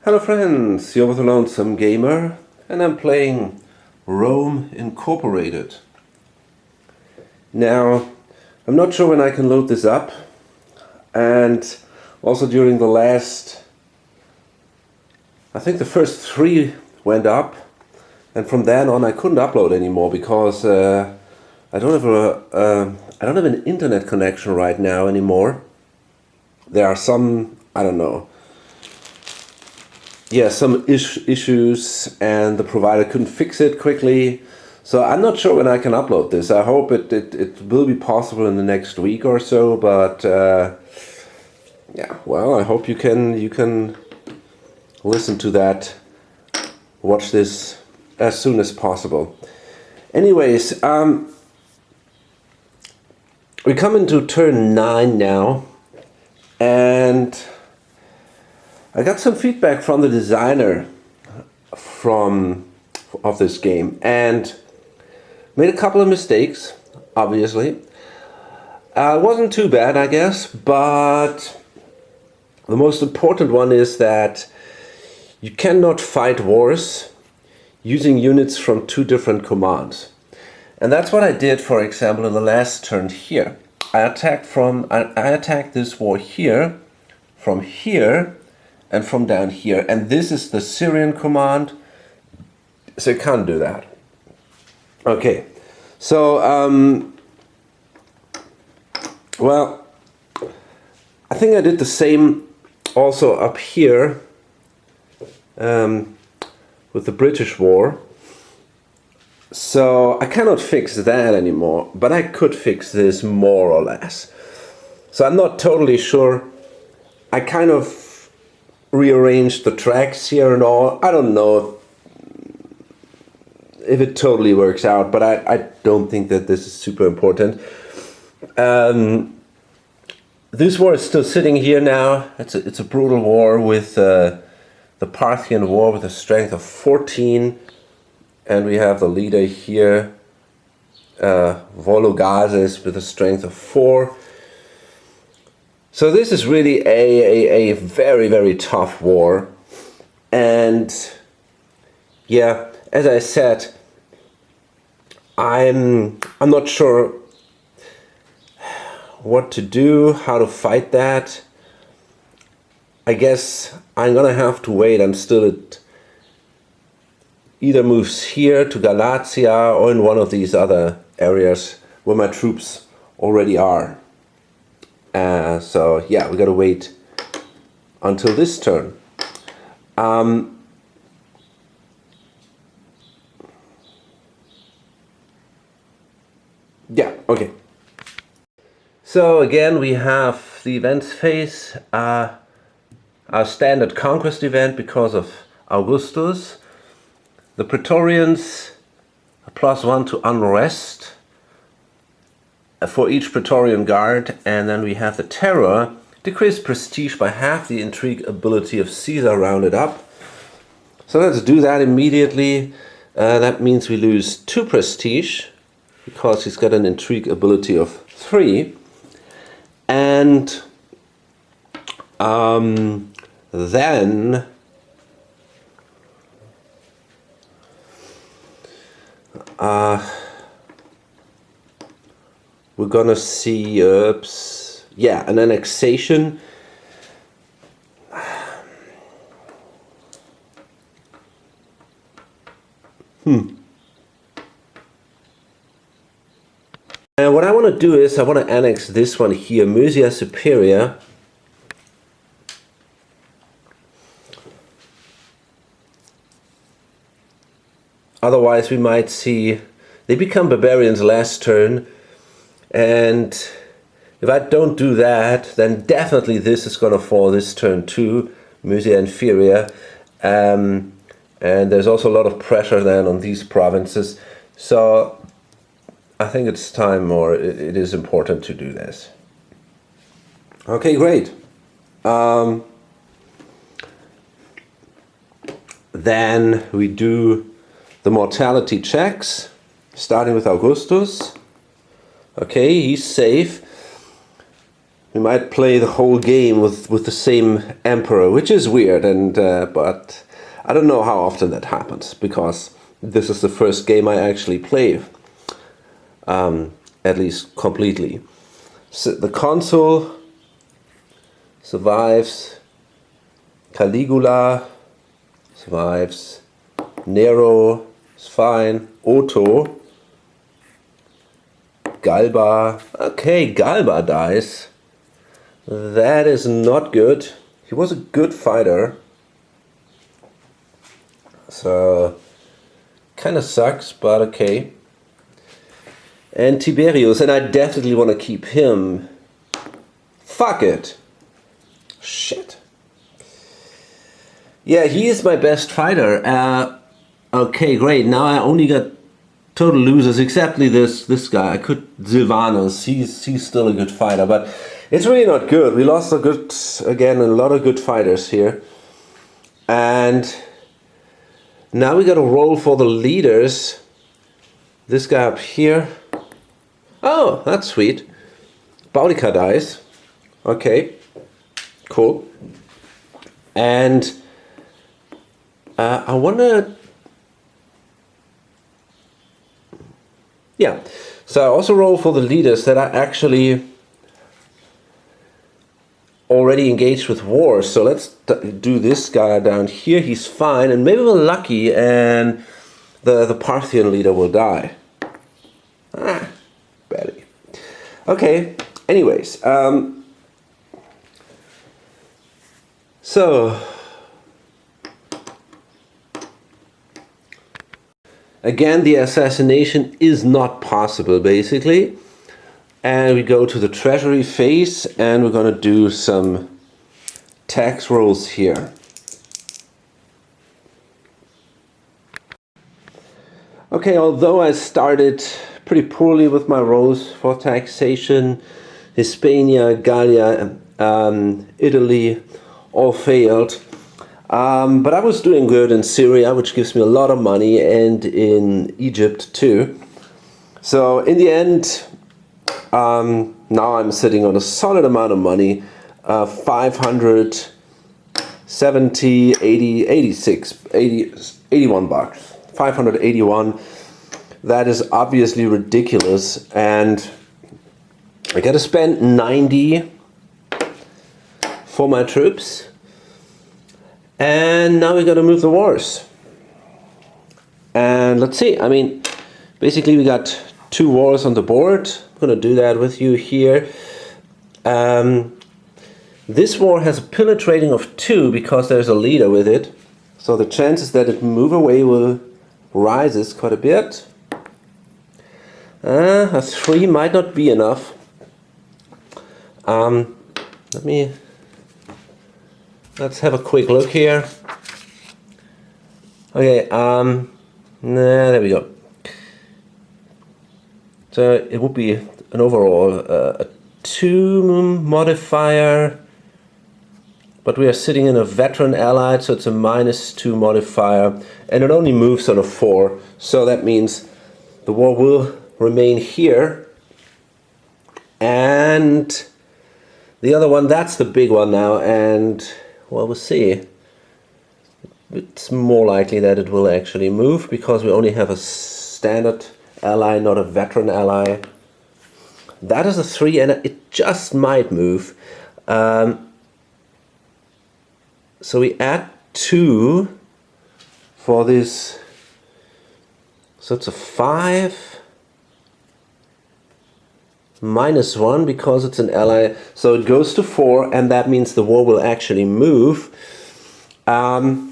Hello friends, you're with the Lonesome Gamer and I'm playing Rome Incorporated. Now, I'm not sure when I can load this up, and also during the last, I think the first 3 went up, and from then on I couldn't upload anymore because I don't have an internet connection right now anymore. There are some, I don't know, some issues, and the provider couldn't fix it quickly. So I'm not sure when I can upload this. I hope it will be possible in the next week or so. But yeah, well, I hope you can listen to that, watch this as soon as possible. Anyways, we come into turn 9 now, and I got some feedback from the designer of this game and made a couple of mistakes, obviously. It wasn't too bad, I guess, but the most important one is that you cannot fight wars using units from 2 different commands. And that's what I did, for example, in the last turn here. I attacked this war here, from here, and from down here, and this is the Syrian command, so you can't do that. Okay, so well, I think I did the same also up here with the British War. So I cannot fix that anymore, but I could fix this more or less. So I'm not totally sure. I kind of rearranged the tracks here and all. I don't know if it totally works out, but I don't think that this is super important. This war is still sitting here now. It's a brutal war with the Parthian War with a strength of 14, and we have the leader here, Vologases, with a strength of 4. So this is really a very, very tough war. And yeah, as I said, I'm not sure what to do, how to fight that. I guess I'm gonna have to wait until it either moves here to Galatia or in one of these other areas where my troops already are. So yeah, we gotta wait until this turn. Yeah, okay. So again, we have the events phase, our standard conquest event because of Augustus. The Praetorians, a +1 to unrest for each Praetorian Guard, and then we have the Terror, decreased prestige by half the intrigue ability of Caesar rounded up. So let's do that immediately. That means we lose 2 prestige because he's got an intrigue ability of 3. And then we're gonna see an annexation. And what I want to do is I want to annex this one here, Mysia Superior. Otherwise we might see they become barbarians last turn, and if I don't do that, then definitely this is going to fall this turn too, Mysia Inferior. And there's also a lot of pressure then on these provinces. So I think it's time, or it is important to do this. Okay, great. Then we do the mortality checks, starting with Augustus. Okay, he's safe. we might play the whole game with the same emperor, which is weird, and but I don't know how often that happens, because this is the first game I actually play, at least completely. So the consul survives, Caligula survives, Nero is fine, Otto, Galba, okay, Galba dies. That is not good. He was a good fighter. So, kind of sucks, but okay. And Tiberius, and I definitely want to keep him. Fuck it. Shit. Yeah, he is my best fighter. Okay, great. Now I only got total losers, except this guy. I could Silvanus. He's still a good fighter, but it's really not good. We lost a lot of good fighters here, and now we got to roll for the leaders. This guy up here. Oh, that's sweet. Boudica dies. Okay, cool. And I wonder. Yeah, so I also roll for the leaders that are actually already engaged with war. So let's do this guy down here. He's fine, and maybe we're lucky and the Parthian leader will die. Barely. Okay, anyways. So again, the assassination is not possible, basically. And we go to the treasury phase, and we're going to do some tax rolls here. Okay, although I started pretty poorly with my rolls for taxation, Hispania, Gallia, Italy all failed. But I was doing good in Syria, which gives me a lot of money, and in Egypt too. So in the end, now I'm sitting on a solid amount of money, 570, 80, 86, 80, 81 bucks, 581. That is obviously ridiculous, and I gotta spend 90 for my troops. And now we got to move the wars. And let's see, I mean, basically we got 2 wars on the board. I'm going to do that with you here. This war has a pillar rating of 2 because there's a leader with it. So the chances that it move away will rises quite a bit. A 3 might not be enough. Let's have a quick look here. Okay, there we go. So it would be an overall a 2 modifier, but we are sitting in a veteran allied, so it's a -2 modifier, and it only moves on a 4. So that means the war will remain here, and the other one, that's the big one now, and well, we'll see. It's more likely that it will actually move because we only have a standard ally, not a veteran ally. That is a 3, and it just might move. So we add 2 for this. So it's a 5. -1 because it's an ally, so it goes to 4, and that means the war will actually move. However,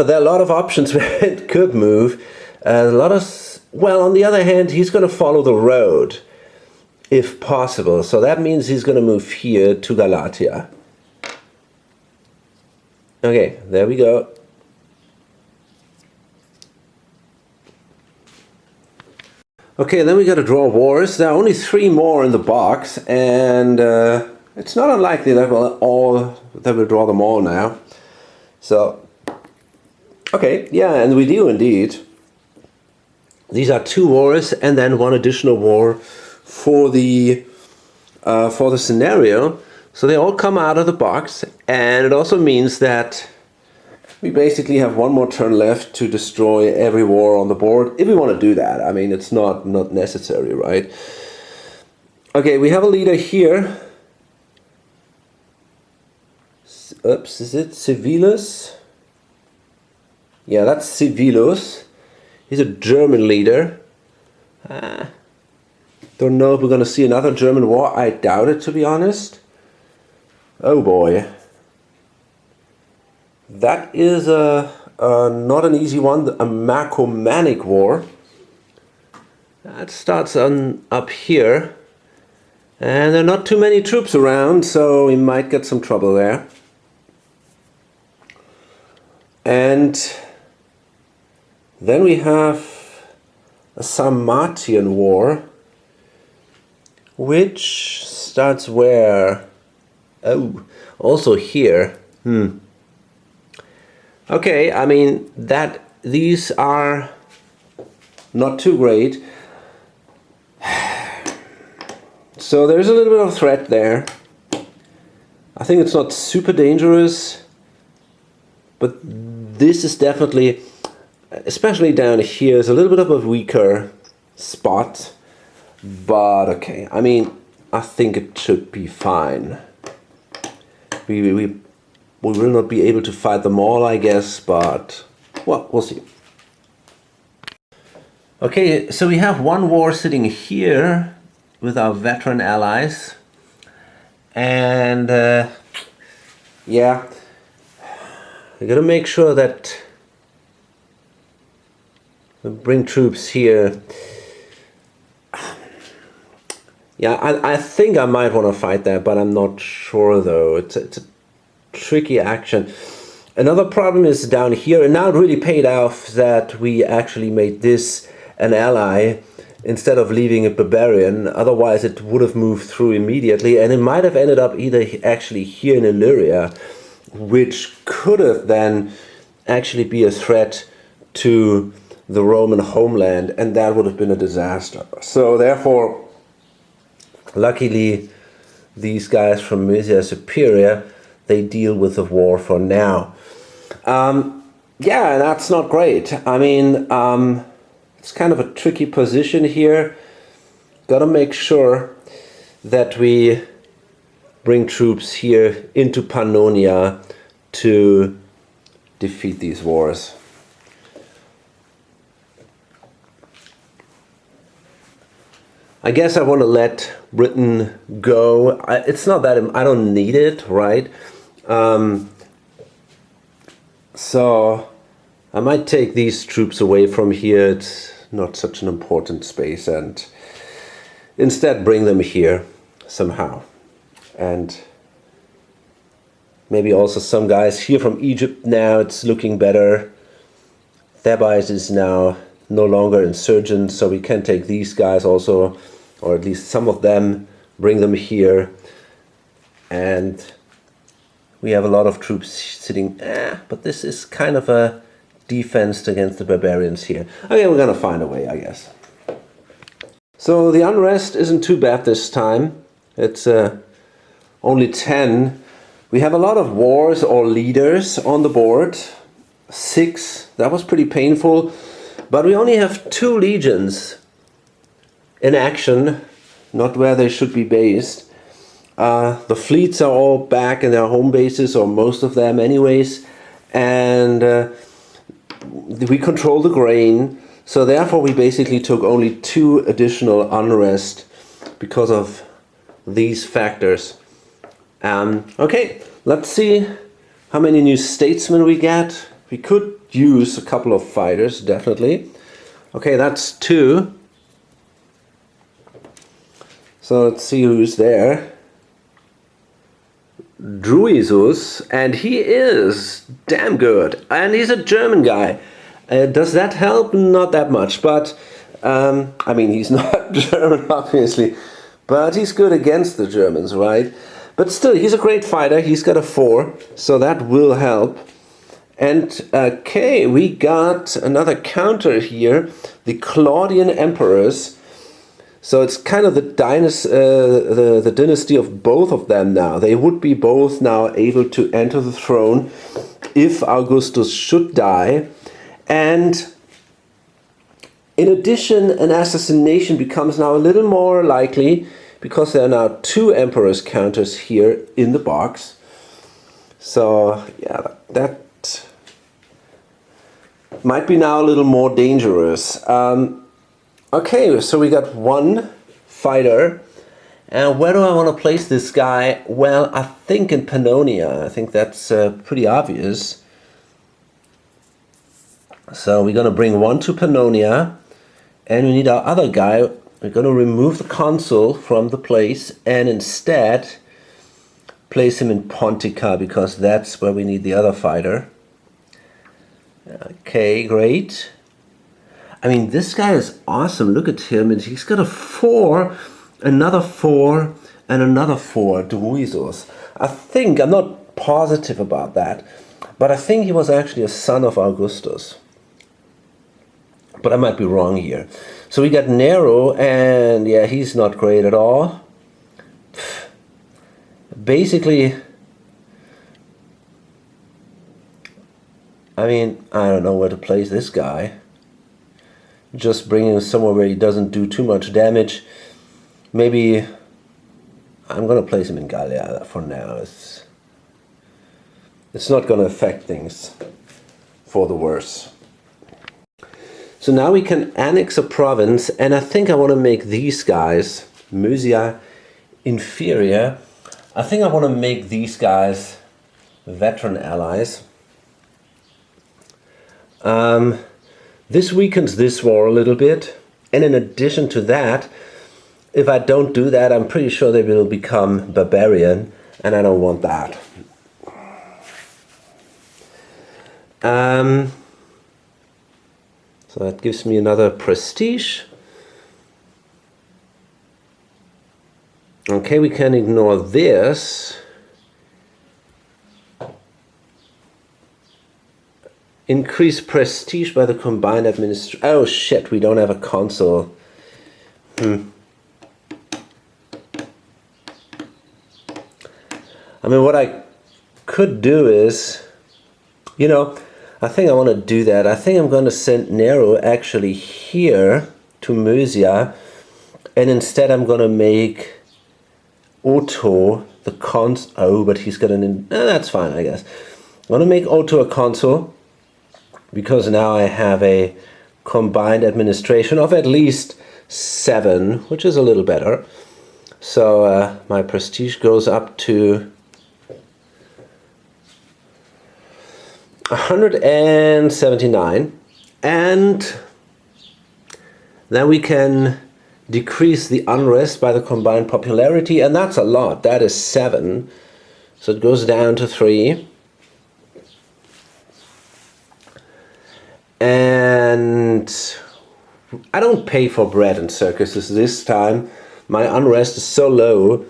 there are a lot of options where it could move. Well, on the other hand, he's going to follow the road if possible, so that means he's going to move here to Galatia. Okay, there we go. Okay, then we got to draw wars. There are only 3 more in the box, and it's not unlikely that we'll draw them all now. So, okay, yeah, and we do indeed. These are 2 wars, and then 1 additional war for the for the scenario. So they all come out of the box, and it also means that we basically have one more turn left to destroy every war on the board, if we want to do that. I mean, it's not necessary, right? Okay, we have a leader here. Oops, is it Civilus? Yeah, that's Civilus. He's a German leader. Don't know if we're going to see another German war. I doubt it, to be honest. Oh boy. That is not an easy one. A Marcomannic war. That starts up here. And there are not too many troops around, so we might get some trouble there. And then we have a Sarmatian war, which starts where? Oh, also here. Okay, I mean these are not too great. So there's a little bit of threat there. I think it's not super dangerous, but this is definitely, especially down here, is a little bit of a weaker spot. But okay, I mean, I think it should be fine. We will not be able to fight them all, I guess, but well, we'll see. Okay, so we have one war sitting here with our veteran allies, and yeah, we gotta make sure that we bring troops here. Yeah, I think I might want to fight that, but I'm not sure though. It's a tricky action. Another problem is down here, and now it really paid off that we actually made this an ally instead of leaving it barbarian. Otherwise it would have moved through immediately, and it might have ended up either actually here in Illyria, which could have then actually be a threat to the Roman homeland, and that would have been a disaster. So therefore, luckily, these guys from Mysia Superior, they deal with the war for now. Yeah, that's not great. I mean, it's kind of a tricky position here. Gotta make sure that we bring troops here into Pannonia to defeat these wars. I guess I want to let Britain go. It's not that I don't need it, right? So I might take these troops away from here. It's not such an important space, and instead bring them here somehow. And maybe also some guys here from Egypt now. It's looking better. Thebais is now no longer insurgent, so we can take these guys also, or at least some of them, bring them here. And we have a lot of troops sitting, but this is kind of a defense against the barbarians here. Okay, we're gonna find a way, I guess. So the unrest isn't too bad this time. It's only 10. We have a lot of wars or leaders on the board. 6, that was pretty painful. But we only have 2 legions in action, not where they should be based. The fleets are all back in their home bases, or most of them anyways. And we control the grain. So therefore we basically took only 2 additional unrest because of these factors. Okay, let's see how many new statesmen we get. We could use a couple of fighters, definitely. Okay, that's 2. So let's see who's there. Druisus, and he is damn good. And he's a German guy. Does that help? Not that much, but I mean, he's not German, obviously, but he's good against the Germans, right? But still, he's a great fighter. He's got a 4, so that will help. And okay, we got another counter here, the Claudian emperors. So it's kind of the dynasty of both of them now. They would be both now able to enter the throne if Augustus should die. And in addition, an assassination becomes now a little more likely because there are now 2 emperors counters here in the box. So yeah, that might be now a little more dangerous. Okay, so we got 1 fighter. And where do I want to place this guy? Well, I think in Pannonia. I think that's pretty obvious. So we're going to bring 1 to Pannonia. And we need our other guy. We're going to remove the consul from the place and instead place him in Pontica, because that's where we need the other fighter. Okay, great. I mean, this guy is awesome. Look at him. And he's got a 4, another 4, and another 4 Druisos. I think, I'm not positive about that, but I think he was actually a son of Augustus. But I might be wrong here. So we got Nero, and yeah, he's not great at all. Basically, I mean, I don't know where to place this guy. Just bring him somewhere where he doesn't do too much damage. Maybe I'm going to place him in Gallia for now. It's not going to affect things for the worse. So now we can annex a province, and I think I want to make these guys, Mysia Inferior, I think I want to make these guys veteran allies. This weakens this war a little bit, and in addition to that, if I don't do that, I'm pretty sure they will become barbarian, and I don't want that. So that gives me another prestige. Okay, we can ignore this. Increase prestige by the combined administration. Oh shit, we don't have a consul. I mean, what I could do is, you know, I think I want to do that. I think I'm going to send Nero actually here to Mysia, and instead I'm going to make Otto the consul. Oh, but he's got an... that's fine, I guess. I'm going to make Otto a consul, because now I have a combined administration of at least 7, which is a little better. So my prestige goes up to 179, and then we can decrease the unrest by the combined popularity, and that's a lot. That is 7, so it goes down to 3. And I don't pay for bread in circuses this time. My unrest is so low,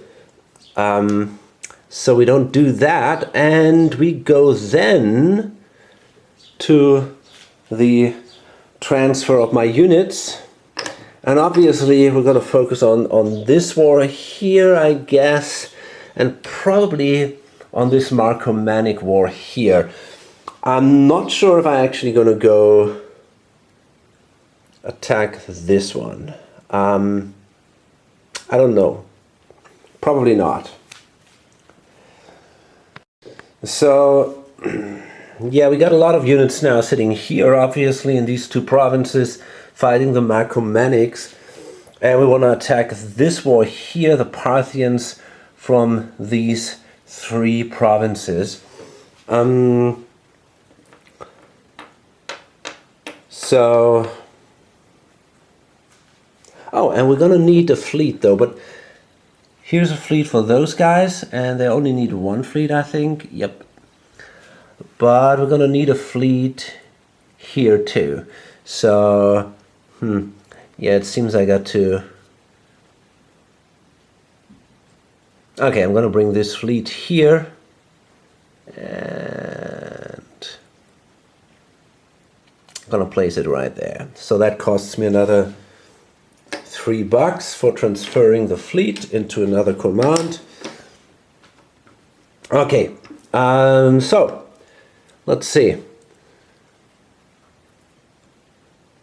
so we don't do that, and we go then to the transfer of my units. And obviously we're going to focus on this war here, I guess, and probably on this Marcomannic war here. I'm not sure if I'm actually going to go attack this one. I don't know. Probably not. So, yeah, we got a lot of units now sitting here, obviously, in these 2 provinces, fighting the Marcomannics. And we want to attack this war here, the Parthians, from these 3 provinces. So, oh, and we're going to need a fleet though, but here's a fleet for those guys, and they only need 1 fleet, I think. Yep. But we're going to need a fleet here too. So, yeah, it seems I got to... Okay, I'm going to bring this fleet here. And I'm going to place it right there. So that costs me another $3 for transferring the fleet into another command. Okay, so let's see.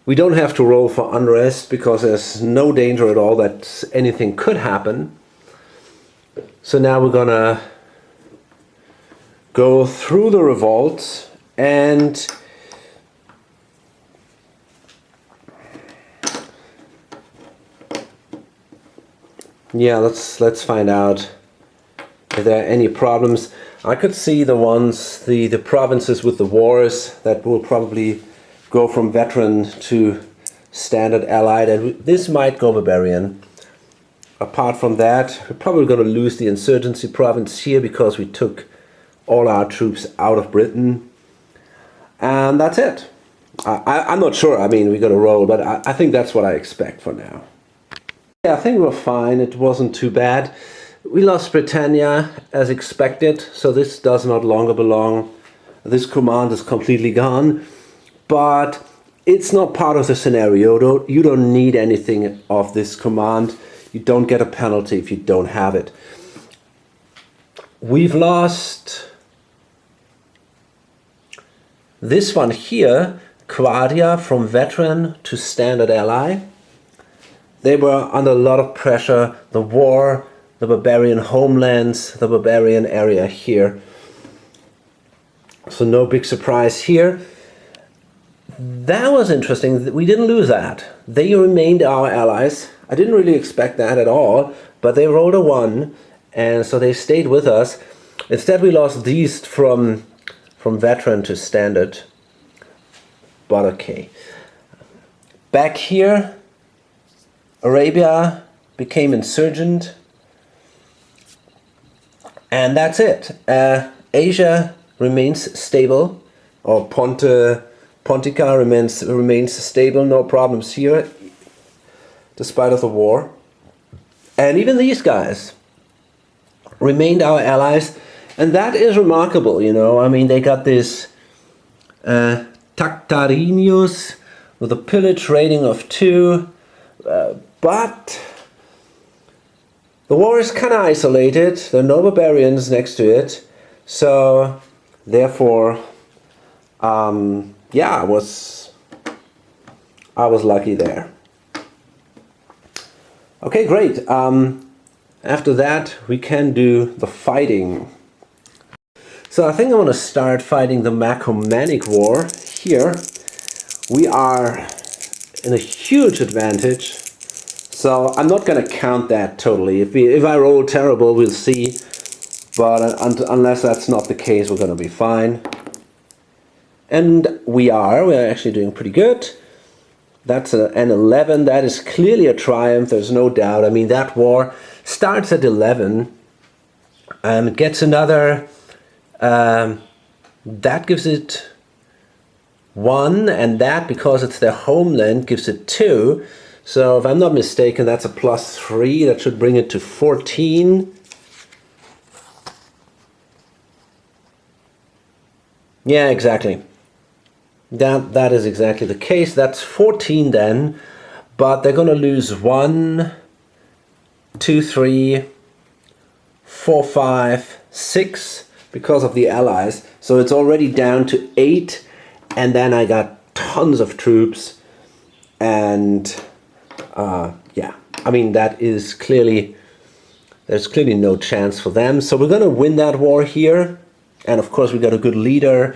We don't have to roll for unrest because there's no danger at all that anything could happen. So now we're gonna go through the revolt and yeah, let's find out if there are any problems. I could see the provinces with the wars that will probably go from veteran to standard allied, and this might go barbarian. Apart from that, we're probably going to lose the insurgency province here because we took all our troops out of Britain. And that's it. I'm not sure, I mean, we're going to roll, but I think that's what I expect for now. Yeah, I think we're fine. It wasn't too bad. We lost Britannia as expected, so this does not longer belong. This command is completely gone, but it's not part of the scenario. You don't need anything of this command. You don't get a penalty if you don't have it. We've lost this one here, Quadia, from veteran to standard ally. They were under a lot of pressure. The war, the barbarian homelands, the barbarian area here. So no big surprise here. That was interesting. We didn't lose that. They remained our allies. I didn't really expect that at all, but they rolled a 1, and so they stayed with us. Instead, we lost these from veteran to standard. But okay. Back here, Arabia became insurgent. And that's it. Asia remains stable, or Pontica remains stable, no problems here, despite of the war. And even these guys remained our allies, and that is remarkable, you know. I mean, they got this Tactarinius with a pillage rating of 2, but the war is kind of isolated. There are no barbarians next to it, so therefore, yeah, I was lucky there. Okay, great. After that, we can do the fighting. So I think I want to start fighting the Marcomannic War here. We are in a huge advantage. So I'm not going to count that totally. If I roll terrible, we'll see. But unless that's not the case, we're going to be fine. And we're actually doing pretty good. That's an 11. That is clearly a triumph. There's no doubt. I mean, that war starts at 11. It gets another. That gives it 1, and that, because it's their homeland, gives it 2. So if I'm not mistaken, that's a +3. That should bring it to 14. Yeah, exactly. That is exactly the case. That's 14 then, but they're going to lose 1, 2, 3, 4, 5, 6 because of the allies. So it's already down to 8, and then I got tons of troops, and yeah, I mean, that is clearly, there's clearly no chance for them. So we're going to win that war here, and of course we got a good leader.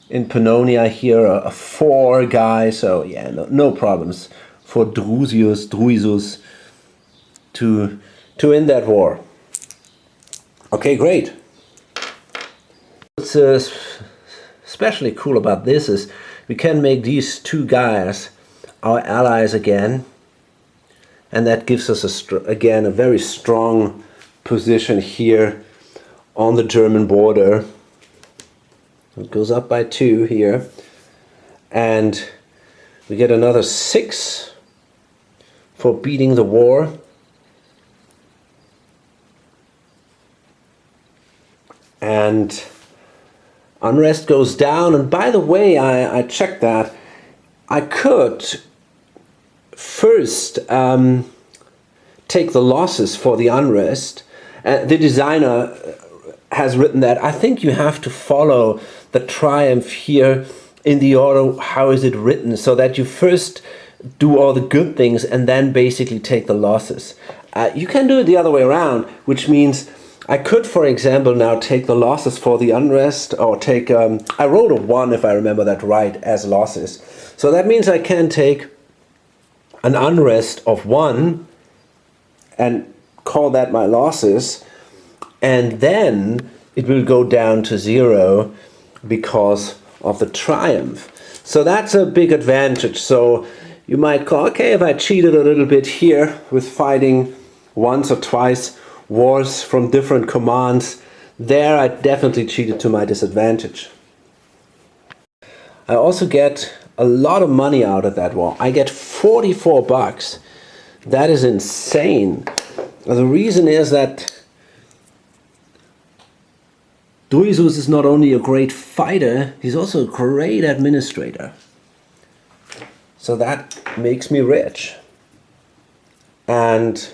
In Pannonia here, a 4 guy, so yeah, no problems for Drusus to win that war. Okay, great. What's especially cool about this is we can make these 2 guys our allies again, and that gives us again a very strong position here on the German border. It goes up by 2 here, and we get another 6 for beating the war. And unrest goes down, and by the way, I checked that. I could first take the losses for the unrest. The designer has written that I think you have to follow the triumph here in the order how is it written, so that you first do all the good things and then basically take the losses. You can do it the other way around, which means I could, for example, now take the losses for the unrest, or take, I wrote a 1 if I remember that right as losses. So that means I can take an unrest of 1 and call that my losses, and then it will go down to 0 because of the triumph. So that's a big advantage. So you might call, okay, if I cheated a little bit here with fighting once or twice wars from different commands, there I definitely cheated to my disadvantage. I also get a lot of money out of that war. I get 44 bucks. That is insane. The reason is that Drusus is not only a great fighter, he's also a great administrator. So that makes me rich. And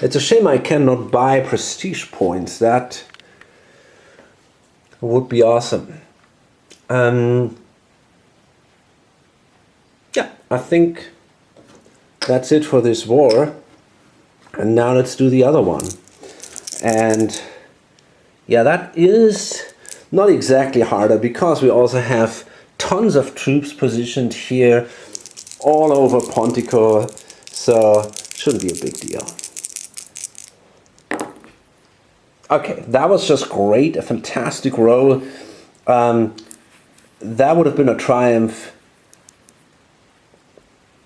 it's a shame I cannot buy prestige points. That would be awesome. Yeah, I think that's it for this war. And now let's do the other one. And yeah, that is not exactly harder because we also have tons of troops positioned here all over Pontico, so it shouldn't be a big deal. Okay, that was just great, a fantastic roll. That would have been a triumph.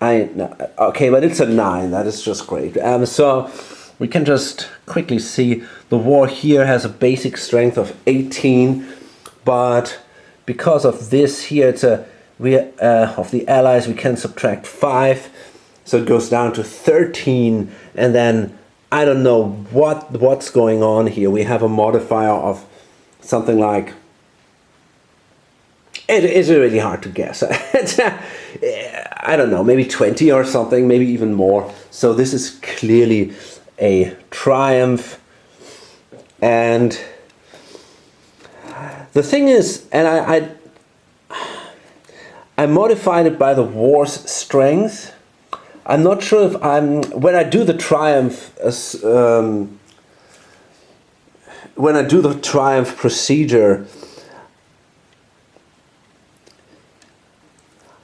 Okay, but it's a 9, that is just great. So we can just quickly see the war here has a basic strength of 18, but because of this here, it's of the allies we can subtract 5, so it goes down to 13, and then I don't know what's going on here. We have a modifier of something like, it is really hard to guess. I don't know, maybe 20 or something, maybe even more. So this is clearly a triumph. And the thing is, and I modified it by the war's strength. I'm not sure if when I do the triumph procedure,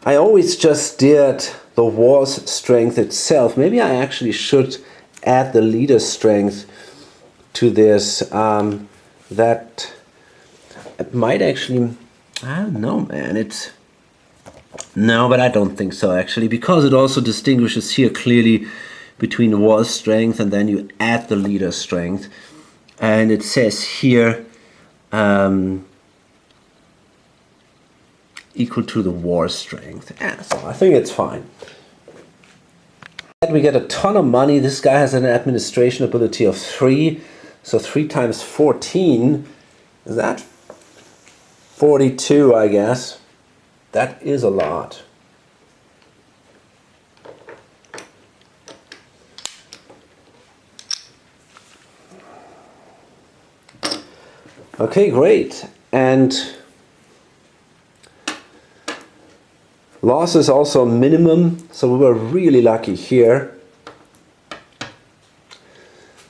I always just did the war's strength itself. Maybe I actually should add the leader's strength to this. That it might actually, I don't know, man. No, but I don't think so actually, because it also distinguishes here clearly between war's strength and then you add the leader's strength. And it says here, equal to the war strength. Yeah, so I think it's fine. We get a ton of money. This guy has an administration ability of 3, so 3 times 14, is that 42, I guess. That is a lot. Okay, great. And loss is also minimum, so we were really lucky here.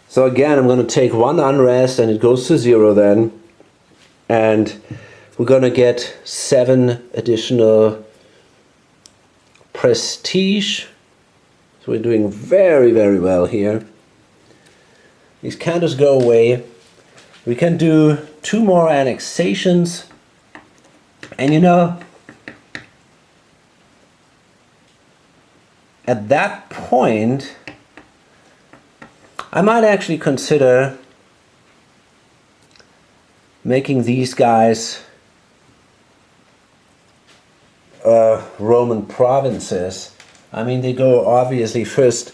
So again, I'm going to take 1 unrest and it goes to 0 then. And we're going to get 7 additional prestige. So we're doing very, very well here. These counters go away. We can do 2 more annexations. And you know, at that point, I might actually consider making these guys Roman provinces. I mean, they go obviously first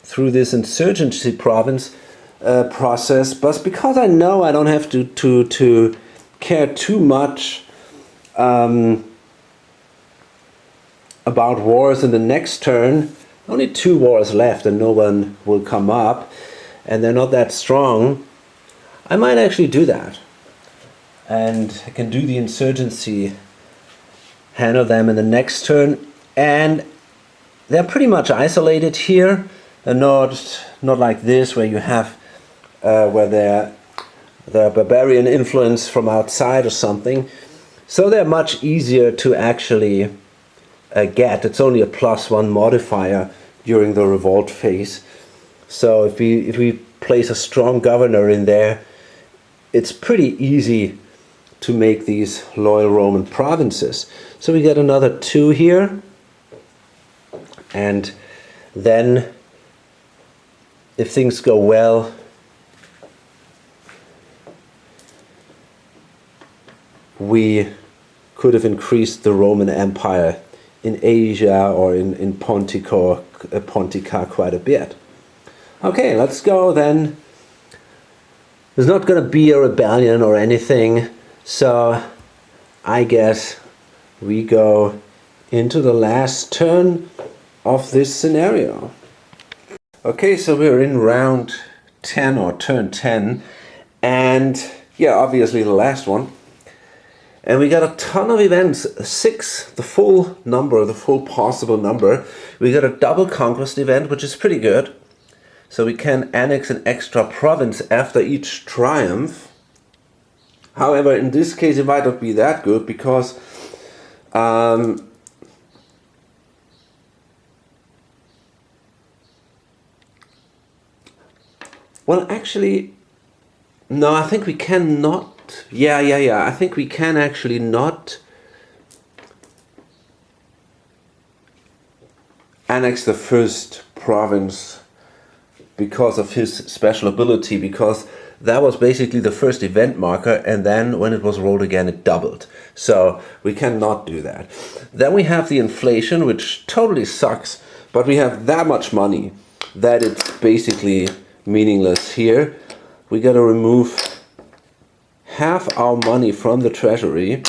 through this insurgency province process, but because I know I don't have to care too much about wars in the next turn. Only 2 wars left and no one will come up, and they're not that strong. I might actually do that. And I can do the insurgency, handle them in the next turn, and they're pretty much isolated here, and not like this where you have where they're the barbarian influence from outside or something. So they're much easier to actually get. It's only a +1 modifier during the revolt phase. So if we place a strong governor in there, it's pretty easy to make these loyal Roman provinces. So we get another 2 here, and then if things go well, we could have increased the Roman Empire in Asia or in Pontica quite a bit. Okay, let's go then. There's not going to be a rebellion or anything, so I guess we go into the last turn of this scenario. Okay, so we're in round 10 or turn 10, and yeah, obviously the last one. And we got a ton of events, 6, the full number, the full possible number. We got a double conquest event, which is pretty good. So we can annex an extra province after each triumph. However, in this case it might not be that good, because well, actually, no, I think we cannot. Yeah, I think we can actually not annex the first province because of his special ability, because that was basically the first event marker, and then when it was rolled again it doubled. So we cannot do that. Then we have the inflation, which totally sucks, but we have that much money that it's basically meaningless here. We gotta remove half our money from the treasury.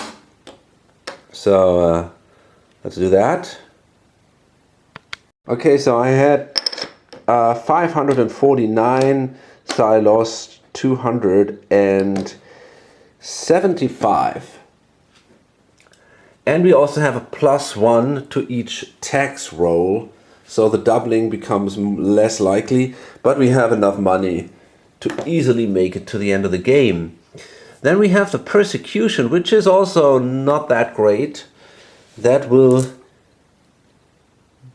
So let's do that. Okay, so I had 549, so I lost 275. And we also have a +1 to each tax roll, so the doubling becomes less likely, but we have enough money to easily make it to the end of the game. Then we have the persecution, which is also not that great. That will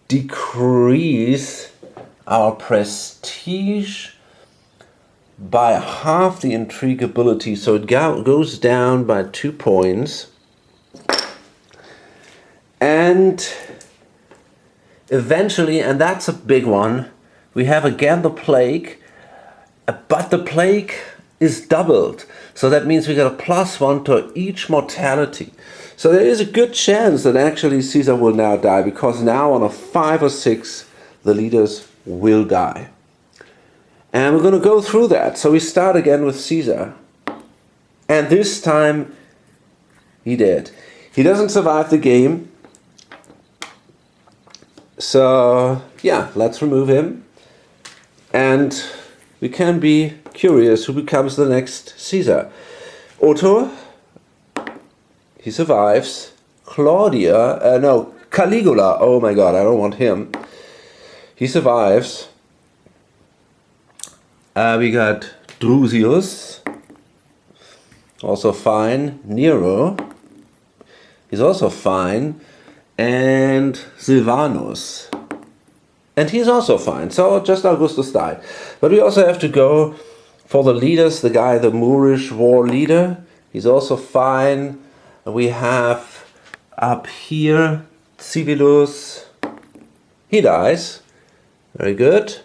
decrease our prestige by half the intriguability, so it goes down by 2 points. And eventually, and that's a big one, we have again the plague, but the plague is doubled. So that means we got a +1 to each mortality. So there is a good chance that actually Caesar will now die, because now on a 5 or 6, the leaders will die. And we're going to go through that. So we start again with Caesar. And this time, he did. He doesn't survive the game. So, yeah, let's remove him. And we can be curious who becomes the next Caesar. Otto, he survives. Caligula, oh my god, I don't want him. He survives. We got Drusius, also fine. Nero, he's also fine. And Silvanus, and he's also fine. So just Augustus died. But we also have to go for the leaders, the guy, the Moorish war leader. He's also fine. We have up here Civilus. He dies. Very good.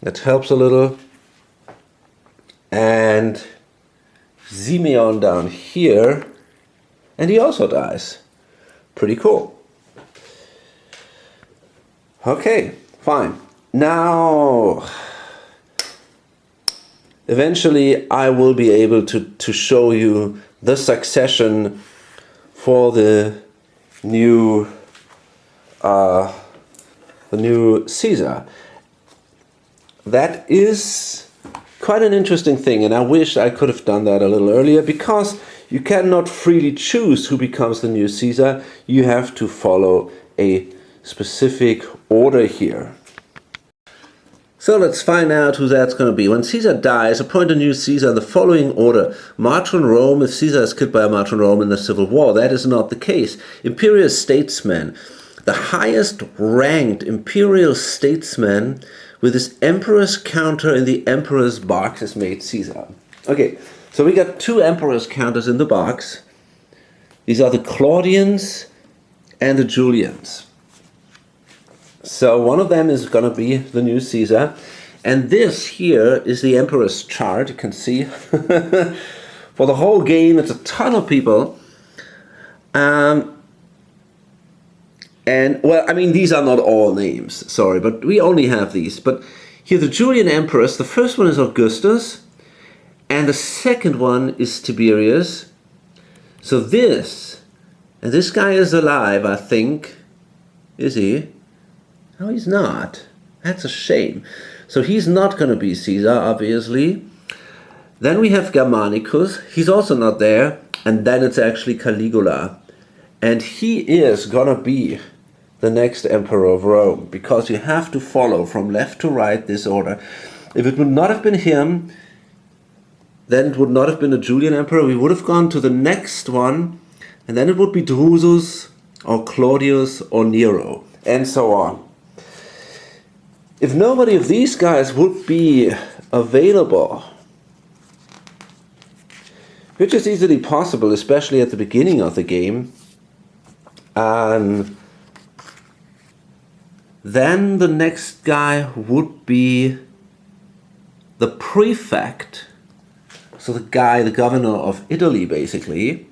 That helps a little. And Simeon down here. And he also dies. Pretty cool. Okay, fine. Now, eventually I will be able to show you the succession for the new the new Caesar. That is quite an interesting thing, and I wish I could have done that a little earlier, because you cannot freely choose who becomes the new Caesar. You have to follow a specific order here. So let's find out who that's going to be. When Caesar dies, appoint a new Caesar in the following order. March on Rome if Caesar is killed by a march on Rome in the Civil War. That is not the case. Imperial statesman. The highest ranked imperial statesman with his emperor's counter in the emperor's box is made Caesar. Okay, so we got two emperor's counters in the box. These are the Claudians and the Julians. So one of them is going to be the new Caesar. And this here is the emperor's chart. You can see for the whole game, it's a ton of people. And, well, I mean, these are not all names, sorry, but we only have these. But here, the Julian emperors, the first one is Augustus, and the second one is Tiberius. So this, and this guy is alive, I think. Is he? No, he's not. That's a shame. So he's not going to be Caesar, obviously. Then we have Germanicus. He's also not there. And then it's actually Caligula. And he is going to be the next emperor of Rome, because you have to follow from left to right this order. If it would not have been him, then it would not have been a Julian emperor. We would have gone to the next one, and then it would be Drusus or Claudius or Nero, and so on. If nobody of these guys would be available, which is easily possible, especially at the beginning of the game, then the next guy would be the prefect, so the guy, the governor of Italy, basically.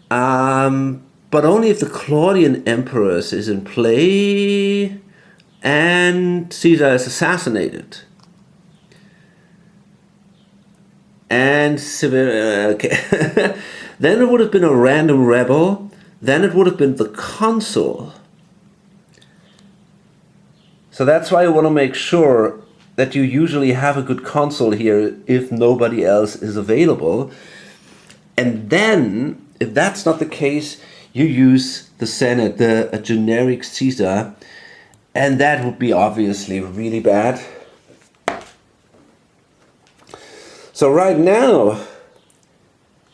But only if the Claudian emperors is in play and Caesar is assassinated. And okay. Then it would have been a random rebel. Then it would have been the consul. So that's why you want to make sure that you usually have a good consul here if nobody else is available. And then, if that's not the case, you use the Senate, a generic Caesar, and that would be obviously really bad. So right now,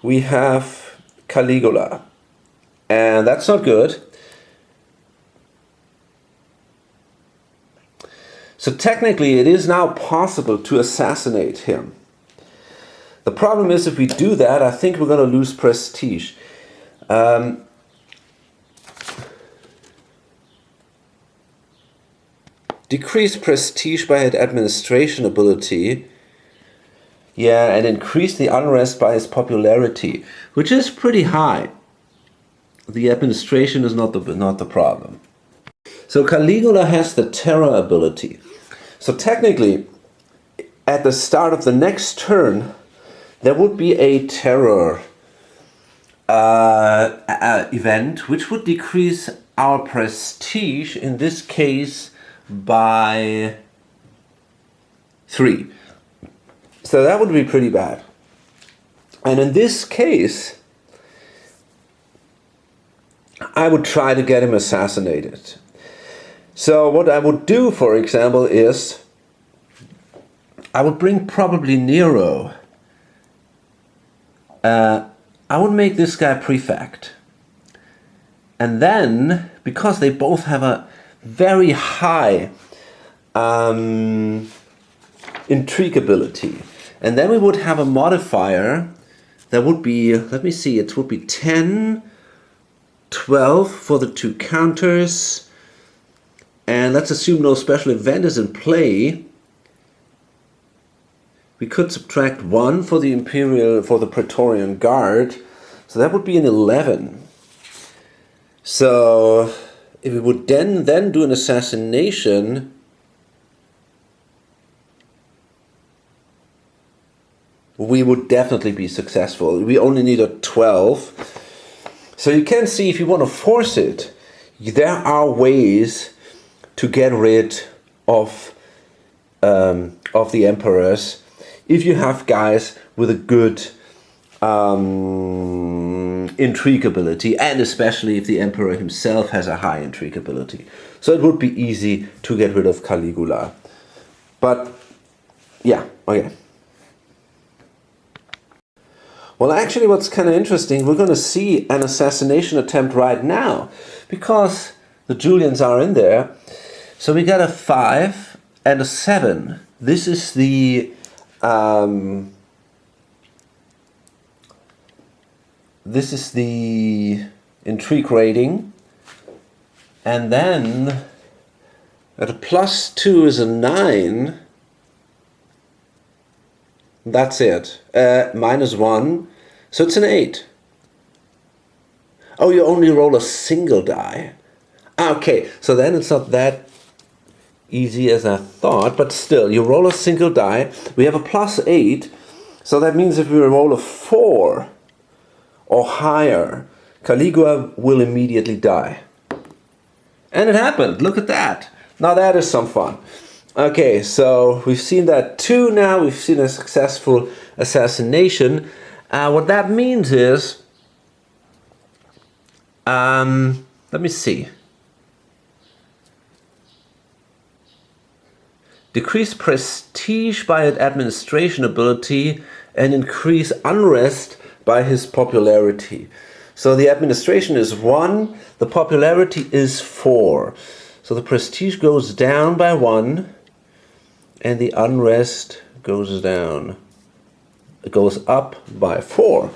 we have Caligula, and that's not good. So technically, it is now possible to assassinate him. The problem is, if we do that, I think we're going to lose prestige. Decrease prestige by his administration ability. Yeah, and increase the unrest by his popularity, which is pretty high. The administration is not the problem. So Caligula has the terror ability. So technically, at the start of the next turn, there would be a terror event, which would decrease our prestige, in this case, by 3. So that would be pretty bad. And in this case, I would try to get him assassinated. So what I would do, for example, is I would bring probably Nero. I would make this guy prefect. And then, because they both have a very high intrigue ability, and then we would have a modifier that would be, let me see, it would be 10, 12 for the 2 counters, and let's assume no special event is in play. We could subtract 1 for the Praetorian Guard, so that would be an 11. So if we would then do an assassination, we would definitely be successful. We only need a 12. So you can see, if you want to force it, there are ways to get rid of the emperors if you have guys with a good intrigue ability, and especially if the emperor himself has a high intrigue ability. So it would be easy to get rid of Caligula. But yeah, okay. Well, actually what's kind of interesting, we're going to see an assassination attempt right now because the Julians are in there. So we got a 5 and a 7. This is the intrigue rating, and then at a +2 is a 9. That's it. -1, so it's an 8. Oh, you only roll a single die. Okay, so then it's not that easy as I thought, but still, you roll a single die. We have a +8, so that means if we roll a 4 or higher, Caligula will immediately die. And it happened. Look at that. Now that is some fun. Okay, so we've seen that too now. We've seen a successful assassination. What that means is, let me see. Decrease prestige by an administration ability and increase unrest by his popularity. So the administration is 1, the popularity is 4. So the prestige goes down by 1 and the unrest goes down. It goes up by 4.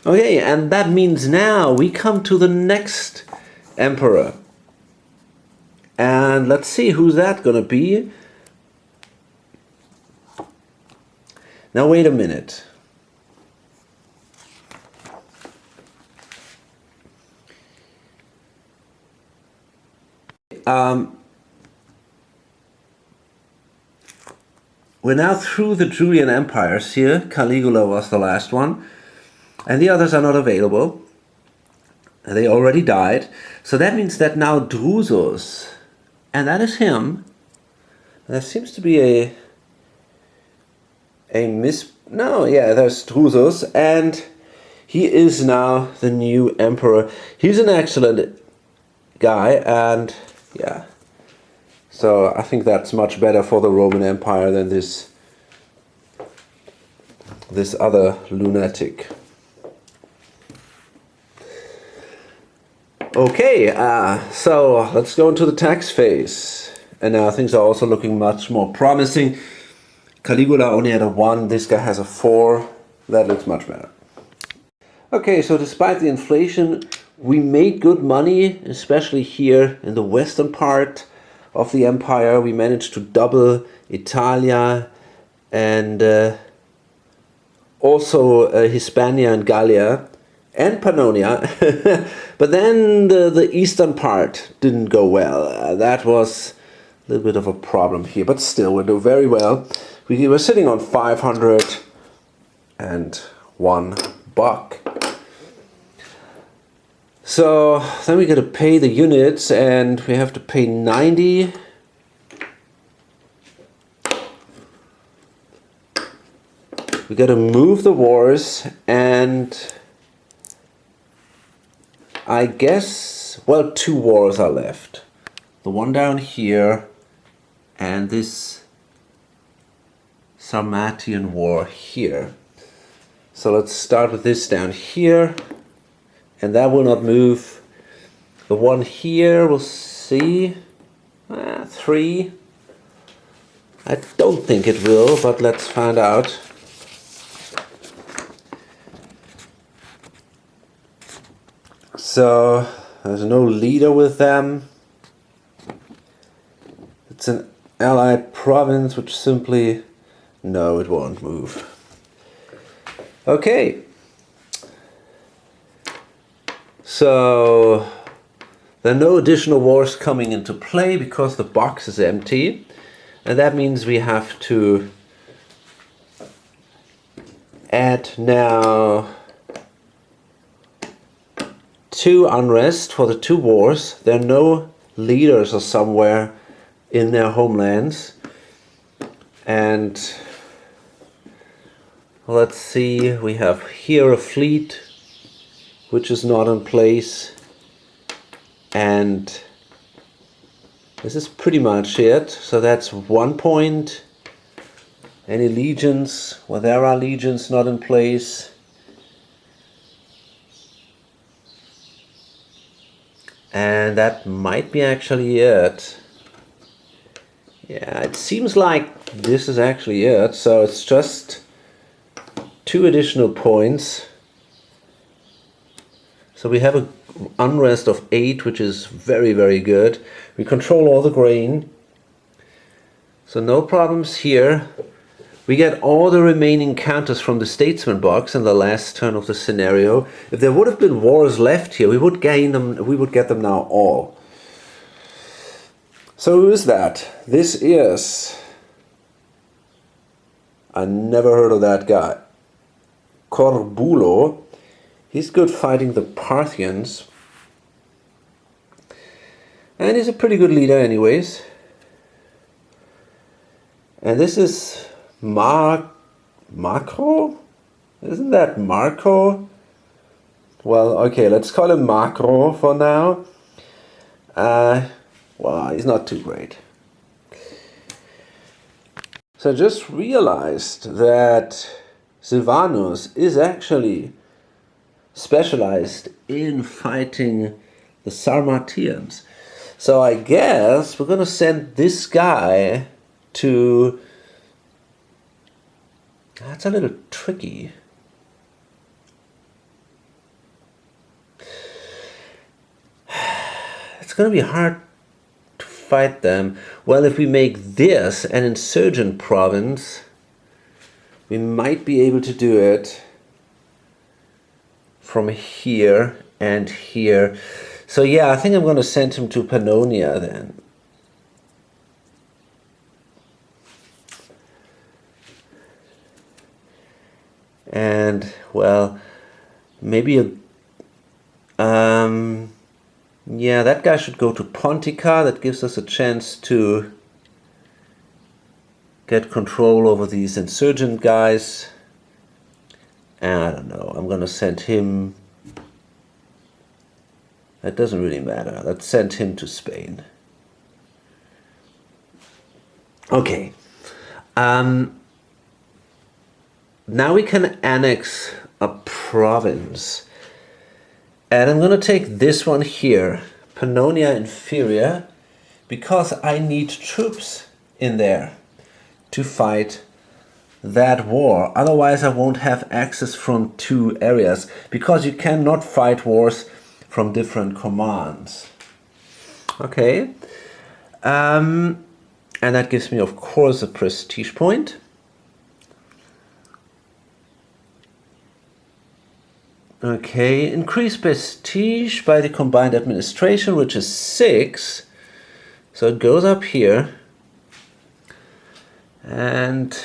Okay, and that means now we come to the next emperor. And let's see who's that gonna be. Now wait a minute. We're now through the Julian empires here. Caligula was the last one. And the others are not available. They already died. So that means that now Drusus, and that is him. There seems to be there's Drusus, and he is now the new emperor. He's an excellent guy, and yeah. So I think that's much better for the Roman Empire than this other lunatic. Okay, so let's go into the tax phase. And now things are also looking much more promising. Caligula only had a 1, this guy has a 4. That looks much better. Okay, so despite the inflation, we made good money, especially here in the western part of the empire. We managed to double Italia and also Hispania and Gallia and Pannonia. But then the eastern part didn't go well. That was a little bit of a problem here, but still we do very well. We were sitting on 501 buck. So then we got to pay the units, and we have to pay 90. We got to move the wars, and I guess, well, 2 wars are left. The one down here and this Sarmatian war here. So let's start with this down here. And that will not move. The one here, we'll see. 3. I don't think it will, but let's find out. So there's no leader with them. It's an allied province which simply, no, it won't move. Okay. So there are no additional wars coming into play because the box is empty, and that means we have to add now 2 unrest for the 2 wars. There are no leaders or somewhere in their homelands. And let's see, we have here a fleet which is not in place. And this is pretty much it. So that's 1 point. Any legions? Well, there are legions not in place. And that might be actually it. Yeah, it seems like this is actually it. So it's just 2 additional points. So we have an unrest of 8, which is very, very good. We control all the grain. So no problems here. We get all the remaining counters from the statesman box in the last turn of the scenario. If there would have been wars left here, we would gain them. We would get them now all. So who is that? This is... I never heard of that guy. Corbulo. He's good fighting the Parthians. And he's a pretty good leader anyways. And this is Macro? Isn't that Marco? Well, okay, let's call him Macro for now. Well, he's not too great. So I just realized that Silvanus is actually specialized in fighting the Sarmatians. So I guess we're going to send this guy to... That's a little tricky. It's going to be hard to fight them. Well, if we make this an insurgent province, we might be able to do it from here and here. So yeah, I think I'm going to send him to Pannonia then. And well, maybe yeah, that guy should go to Pontica. That gives us a chance to get control over these insurgent guys. And I don't know, I'm gonna send him... That doesn't really matter. Let's send him to Spain. Okay. Now we can annex a province. And I'm going to take this one here, Pannonia Inferior, because I need troops in there to fight that war. Otherwise I won't have access from 2 areas, because you cannot fight wars from different commands. Okay. And that gives me, of course, a prestige point. Okay, increase prestige by the combined administration, which is 6. So it goes up here. And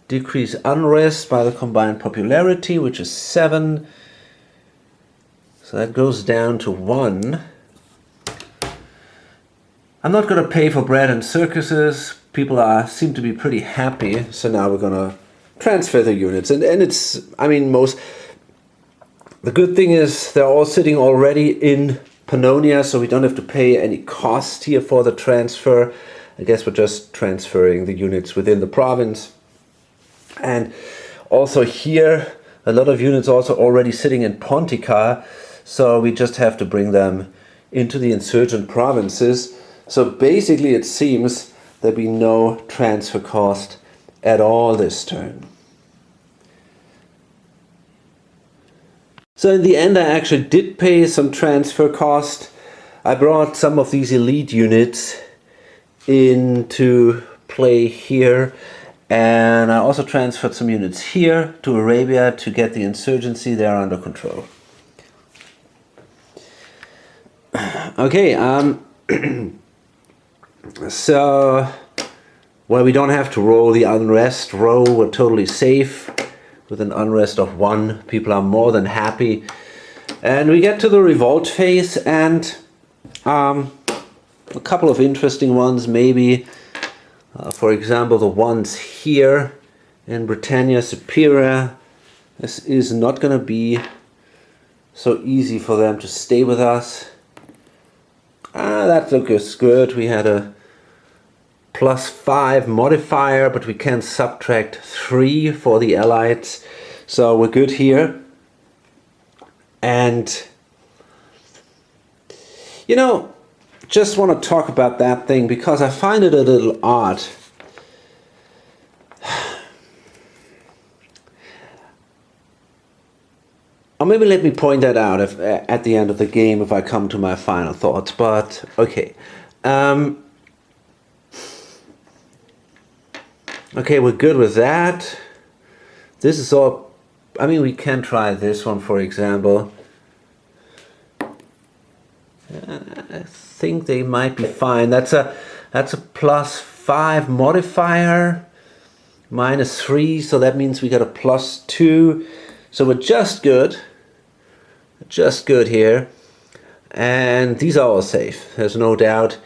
decrease unrest by the combined popularity, which is 7. So that goes down to 1. I'm not going to pay for bread and circuses. People seem to be pretty happy. So now we're going to transfer the units. And it's, I mean, the good thing is they're all sitting already in Pannonia, so we don't have to pay any cost here for the transfer. I guess we're just transferring the units within the province. And also here, a lot of units also already sitting in Pontica, so we just have to bring them into the insurgent provinces. So basically it seems there'll be no transfer cost at all this turn. So in the end I actually did pay some transfer cost. I brought some of these elite units into play here, and I also transferred some units here to Arabia to get the insurgency there under control. Okay, so, well, we don't have to roll the unrest row. We're totally safe with an unrest of 1. People are more than happy. And we get to the revolt phase, and a couple of interesting ones maybe. For example, the ones here in Britannia Superior. This is not going to be so easy for them to stay with us. That looks good. We had a +5 modifier, but we can subtract 3 for the Allies. So we're good here. And, you know, just want to talk about that thing because I find it a little odd. Or maybe let me point that out at the end of the game if I come to my final thoughts. But, okay. Okay, we're good with that. This is all... I mean, we can try this one, for example. I think they might be fine. That's a +5 modifier, -3, so that means we got a +2. So we're just good here. And these are all safe, there's no doubt.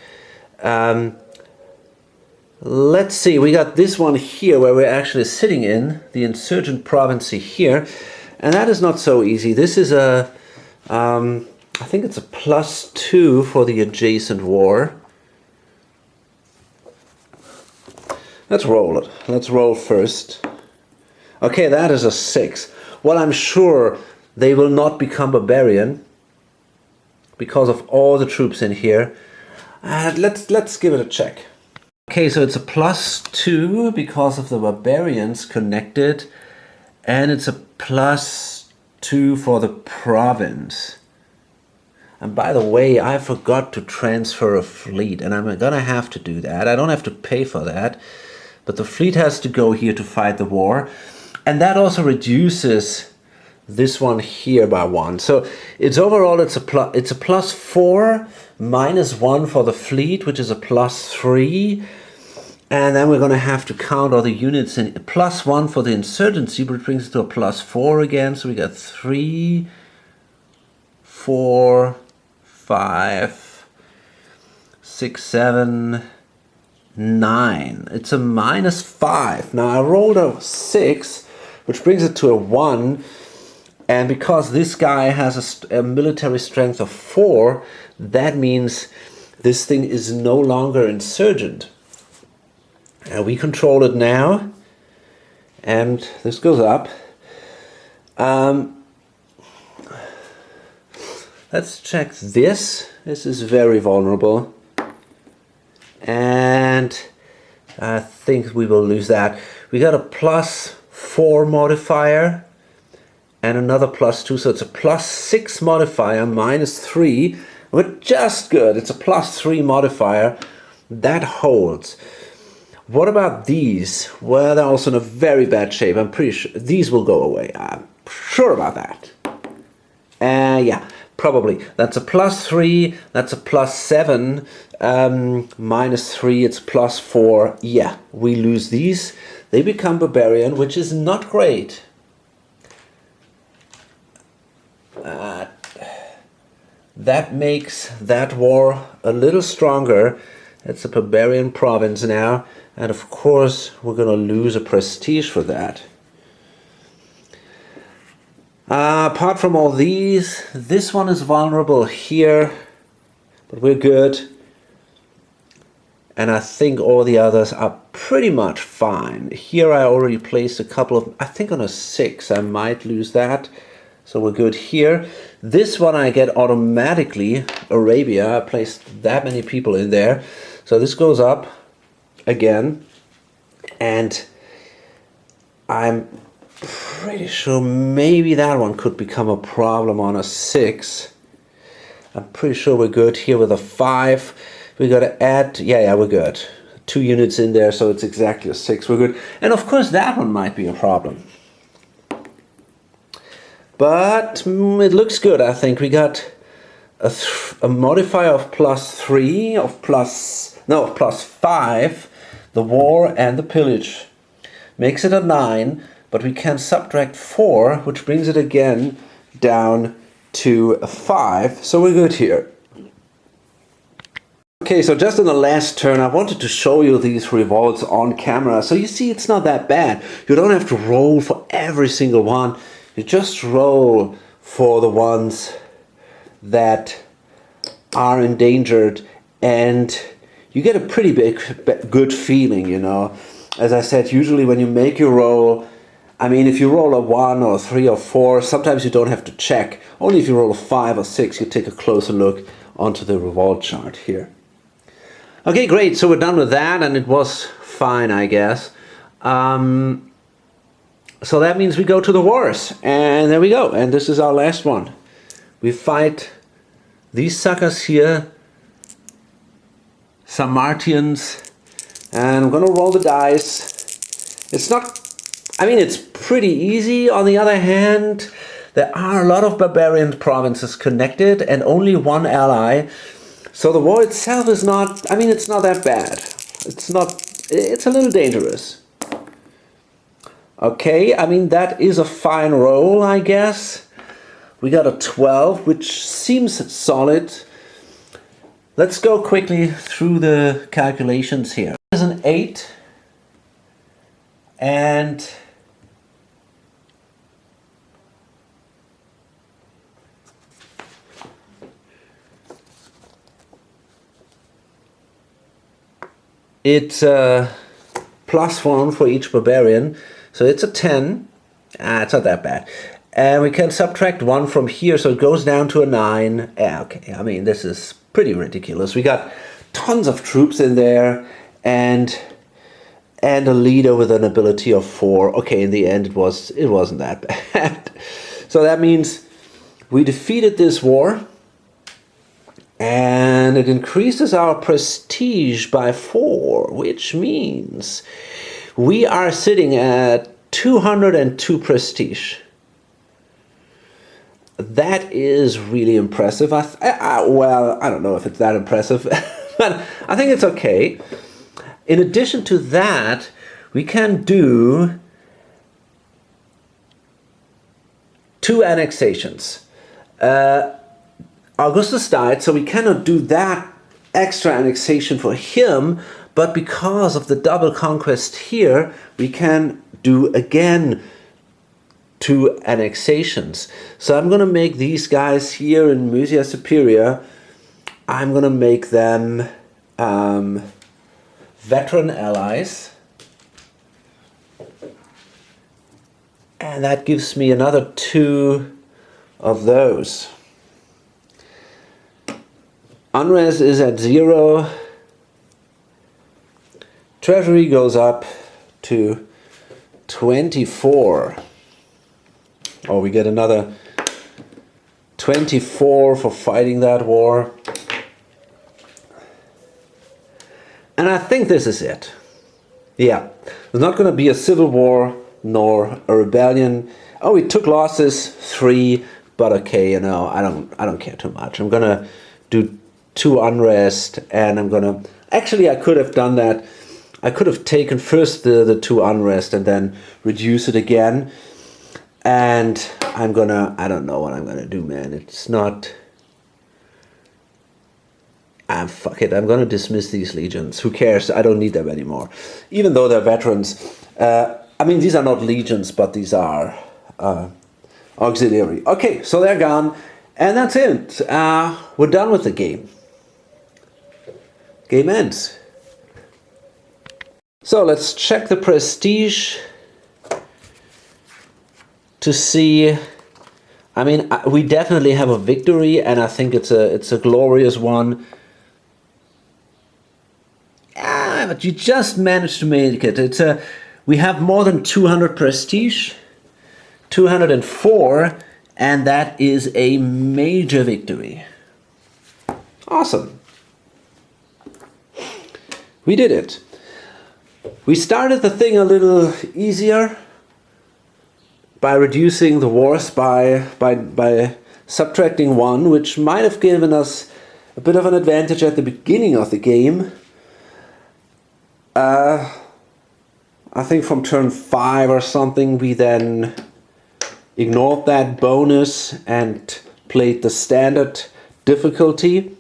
Let's see, we got this one here where we're actually sitting in the insurgent province here, and that is not so easy. This is a, I think it's a +2 for the adjacent war. Let's roll it. Let's roll first. Okay, that is a 6. Well, I'm sure they will not become barbarian because of all the troops in here. Let's give it a check. Okay, so it's a +2 because of the barbarians connected, and it's a +2 for the province. And by the way, I forgot to transfer a fleet, and I'm gonna have to do that. I don't have to pay for that, but the fleet has to go here to fight the war, and that also reduces this one here by 1. So it's overall it's a +4 -1 for the fleet, which is a +3. And then we're going to have to count all the units in +1 for the insurgency, which brings it to a +4 again. So we got 3, 4, 5, 6, 7, 9. It's a -5. Now I rolled a 6, which brings it to a 1. And because this guy has a military strength of 4, that means this thing is no longer insurgent. We control it now, and this goes up. Let's check this. This is very vulnerable, and I think we will lose that. We got a +4 modifier and another +2, so it's a +6 modifier -3. We're just good. It's a +3 modifier. That holds. What about these? Well, they're also in a very bad shape. I'm pretty sure these will go away. I'm sure about that. Yeah, probably. That's a +3. That's a +7. -3. It's +4. Yeah, we lose these. They become barbarian, which is not great. That makes that war a little stronger. It's a barbarian province now, and of course we're going to lose a prestige for that. Apart from all these, this one is vulnerable here, but we're good. And I think all the others are pretty much fine. Here I already placed a couple of, I think on a 6 I might lose that. So we're good here. This one I get automatically Arabia. I placed that many people in there. So this goes up again. And I'm pretty sure maybe that one could become a problem on a 6. I'm pretty sure we're good here with a 5. We got to add, yeah, we're good. 2 units in there, so it's exactly a 6. We're good. And of course that one might be a problem. But it looks good, I think. We got a modifier of +3, of +5, the war and the pillage. Makes it a 9, but we can subtract 4, which brings it again down to a 5, so we're good here. Okay, so just in the last turn, I wanted to show you these revolts on camera. So you see, it's not that bad. You don't have to roll for every single one. You just roll for the ones that are endangered, and you get a pretty good feeling, you know. As I said, usually when you make your roll, I mean, if you roll a 1 or 3 or 4, sometimes you don't have to check. Only if you roll a 5 or 6, you take a closer look onto the revolt chart here. Okay, great. So we're done with that, and it was fine, I guess. So that means we go to the wars, and there we go. And this is our last one. We fight these suckers here, some Martians, and I'm gonna roll the dice. It's not, I mean, it's pretty easy. On the other hand, there are a lot of barbarian provinces connected and only one ally. So the war itself is not, I mean, it's not that bad. It's a little dangerous. Okay, I mean, that is a fine roll, I guess. We got a 12, which seems solid. Let's go quickly through the calculations here. There's an 8. And it's +1 for each barbarian, so it's a 10. It's not that bad. And we can subtract 1 from here, so it goes down to a 9. Okay, I mean, this is pretty ridiculous. We got tons of troops in there, and a leader with an ability of 4. Okay, in the end, it wasn't that bad. So that means we defeated this war. And it increases our prestige by 4, which means we are sitting at 202 prestige. That is really impressive. Well, I don't know if it's that impressive, but I think it's okay. In addition to that, we can do 2 annexations. Augustus died, so we cannot do that extra annexation for him, but because of the double conquest here, we can do again 2 annexations. So I'm going to make these guys here in Mysia Superior, I'm going to make them veteran allies. And that gives me another 2 of those. Unrest is at 0. Treasury goes up to 24. Oh, we get another 24 for fighting that war. And I think this is it. Yeah, there's not going to be a civil war nor a rebellion. Oh, we took losses, 3, but okay, you know, I don't care too much. I'm going to do 2 unrest, and I'm gonna, actually I could have done that. I could have taken first the 2 unrest and then reduce it again. And I don't know what I'm gonna do, man. It's not, fuck it, I'm gonna dismiss these legions. Who cares? I don't need them anymore. Even though they're veterans. I mean, these are not legions, but these are auxiliary. Okay, so they're gone. And that's it. We're done with the game. Game ends. So let's check the prestige to see. I mean, we definitely have a victory, and I think it's a glorious one. But you just managed to make it. We have more than 200 prestige, 204, and that is a major victory. Awesome. We did it. We started the thing a little easier by reducing the wars by subtracting 1, which might have given us a bit of an advantage at the beginning of the game. I think from turn 5 or something we then ignored that bonus and played the standard difficulty.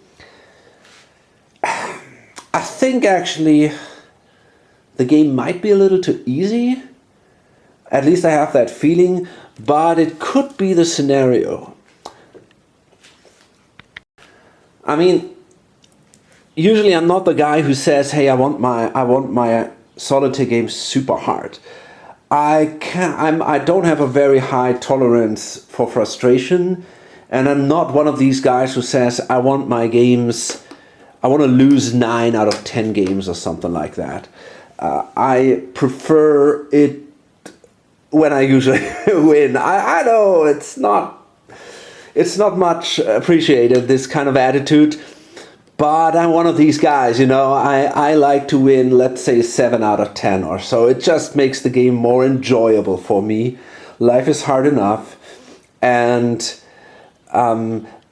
I think actually the game might be a little too easy. At least I have that feeling, but it could be the scenario. I mean, usually I'm not the guy who says, "Hey, I want my solitaire game super hard." I don't have a very high tolerance for frustration, and I'm not one of these guys who says, "I want my games, I want to lose 9 out of 10 games or something like that." I prefer it when I usually win. I know it's not much appreciated, this kind of attitude, but I'm one of these guys, you know. I like to win, let's say 7 out of 10 or so. It just makes the game more enjoyable for me. Life is hard enough, and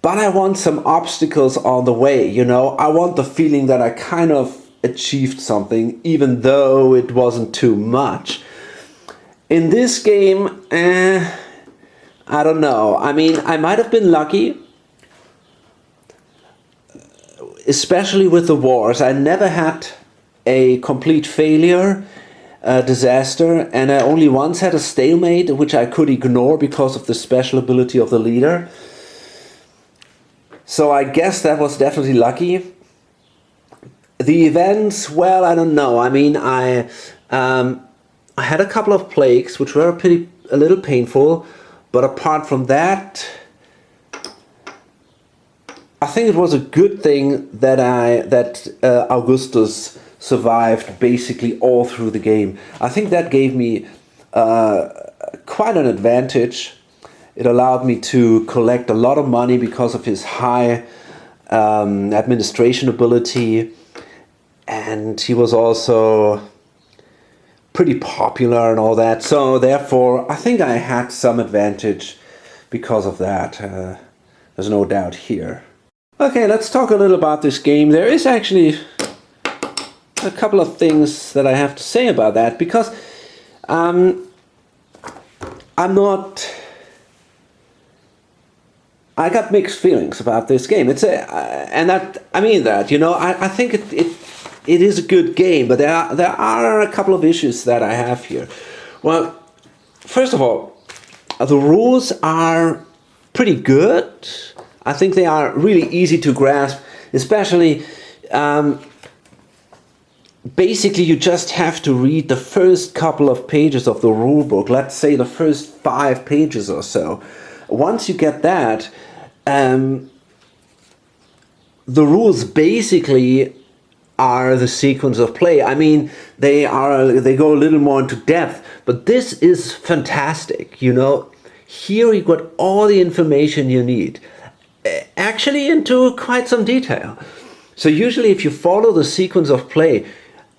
but I want some obstacles on the way, you know. I want the feeling that I kind of achieved something, even though it wasn't too much. In this game, I don't know. I mean, I might have been lucky, especially with the wars. I never had a complete failure, disaster, and I only once had a stalemate, which I could ignore because of the special ability of the leader. So I guess that was definitely lucky. The events, well, I don't know. I mean, I had a couple of plagues, which were a little painful, but apart from that, I think it was a good thing that Augustus survived basically all through the game. I think that gave me quite an advantage. It allowed me to collect a lot of money because of his high administration ability, and he was also pretty popular and all that. So therefore, I think I had some advantage because of that. There's no doubt here. Okay, let's talk a little about this game. There is actually a couple of things that I have to say about that, because I got mixed feelings about this game. I mean that, you know, I think it is a good game, but there are a couple of issues that I have here. Well, first of all, the rules are pretty good. I think they are really easy to grasp, especially basically you just have to read the first couple of pages of the rule book, let's say the first 5 pages or so. Once you get that, the rules basically are the sequence of play. I mean, they go a little more into depth, but this is fantastic, you know. Here you got all the information you need, actually into quite some detail. So usually if you follow the sequence of play,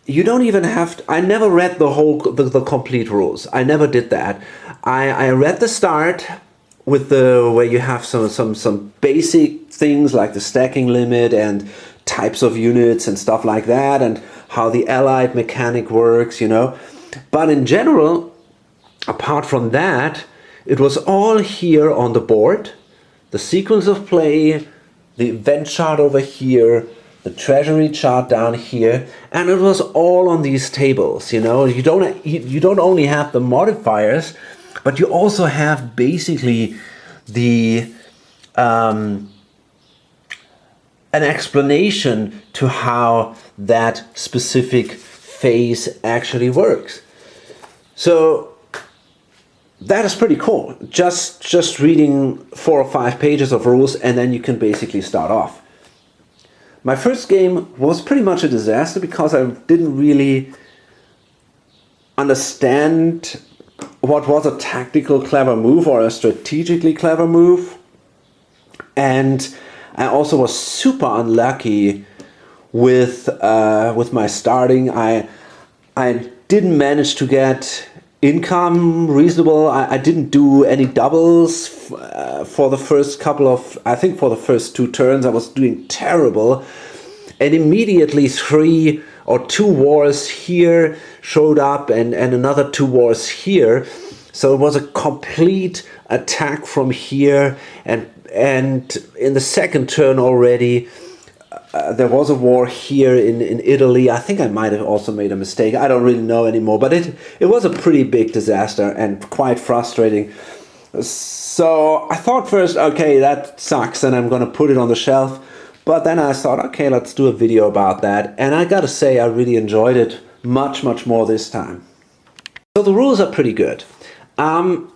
you don't even have to, I never read the complete rules. I never did that. I read the start with where you have some basic things like the stacking limit and types of units and stuff like that, and how the allied mechanic works, you know. But in general, apart from that, it was all here on the board. The sequence of play, the event chart over here, the treasury chart down here, and it was all on these tables, you know. You don't only have the modifiers, but you also have basically the an explanation to how that specific phase actually works. So that is pretty cool. Just reading 4 or 5 pages of rules, and then you can basically start off. My first game was pretty much a disaster because I didn't really understand what was a tactical clever move or a strategically clever move. And I also was super unlucky with my starting. I didn't manage to get income reasonable. I didn't do any doubles for the first couple of, I think for the first 2 turns I was doing terrible. And immediately 3 or 2 wars here showed up, and another 2 wars here. So it was a complete attack from here, and and in the second turn already, there was a war here in Italy. I think I might have also made a mistake. I don't really know anymore, but it was a pretty big disaster and quite frustrating. So I thought first, okay, that sucks, and I'm gonna put it on the shelf. But then I thought, okay, let's do a video about that. And I gotta say, I really enjoyed it much more this time. So the rules are pretty good. Now,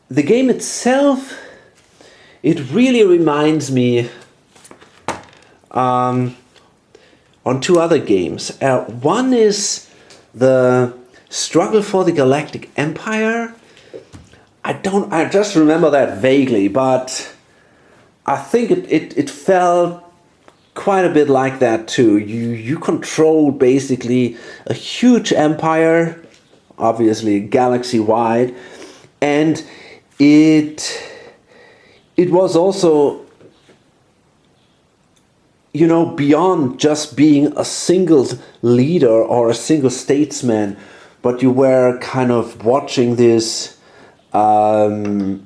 the game itself, it really reminds me on two other games. One is the Struggle for the Galactic Empire. I just remember that vaguely, but I think it felt quite a bit like that too. You control basically a huge empire, obviously galaxy-wide, and it was also, you know, beyond just being a single leader or a single statesman, but you were kind of watching this the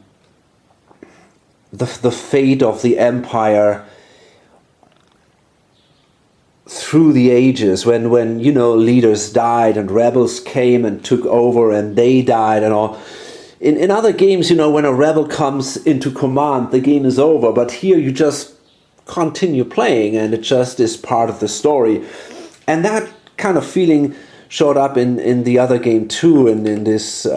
fate of the empire through the ages, when you know, leaders died and rebels came and took over and they died and all. In other games, you know, when a rebel comes into command, the game is over, but here you just continue playing and it just is part of the story. And that kind of feeling showed up in the other game too, and in this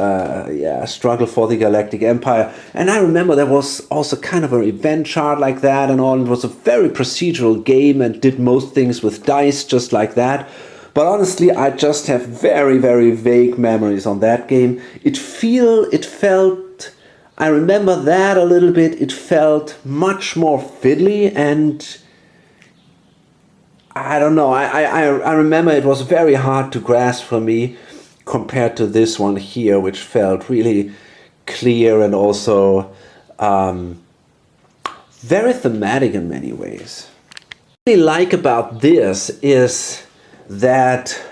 Struggle for the Galactic Empire. And I remember there was also kind of an event chart like that and all. It was a very procedural game and did most things with dice just like that. But honestly, I just have very vague memories on that game. It felt, I remember that a little bit, it felt much more fiddly, and I don't know, I remember it was very hard to grasp for me compared to this one here, which felt really clear and also very thematic in many ways. What I really like about this is that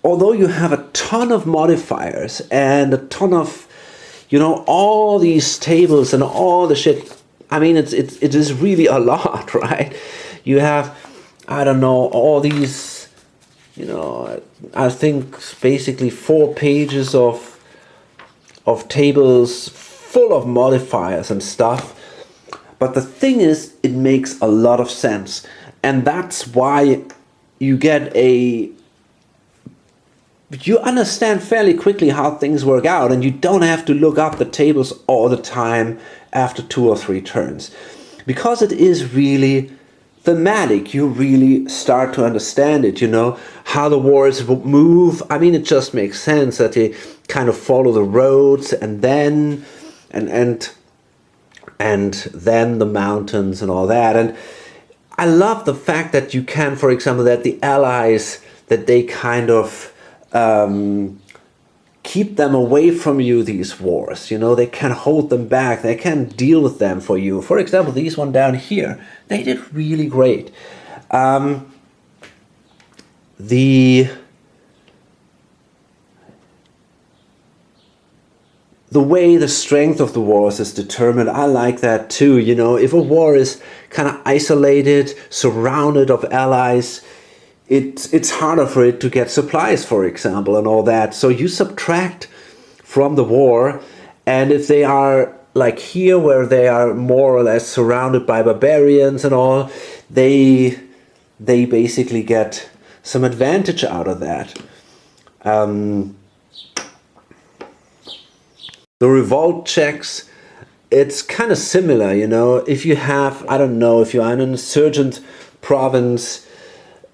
although you have a ton of modifiers and a ton of, you know, all these tables and all the shit, I mean, it is really a lot, right? You have, I don't know, all these, you know, I think basically 4 pages of tables full of modifiers and stuff. But the thing is, it makes a lot of sense. And that's why you get you understand fairly quickly how things work out, and you don't have to look up the tables all the time after 2 or 3 turns. Because it is really thematic, you really start to understand it, you know, how the wars move. I mean, it just makes sense that they kind of follow the roads and then and then the mountains and all that. And I love the fact that you can, for example, that the allies, that they kind of keep them away from you, these wars, you know, they can hold them back, they can deal with them for you. For example, these one down here, they did really great. The way the strength of the wars is determined, I like that too. You know, if a war is kind of isolated, surrounded of allies, it's harder for it to get supplies, for example, and all that. So you subtract from the war, and if they are like here, where they are more or less surrounded by barbarians and all, they basically get some advantage out of that. The revolt checks, it's kind of similar, you know. If you have, I don't know, if you are in an insurgent province,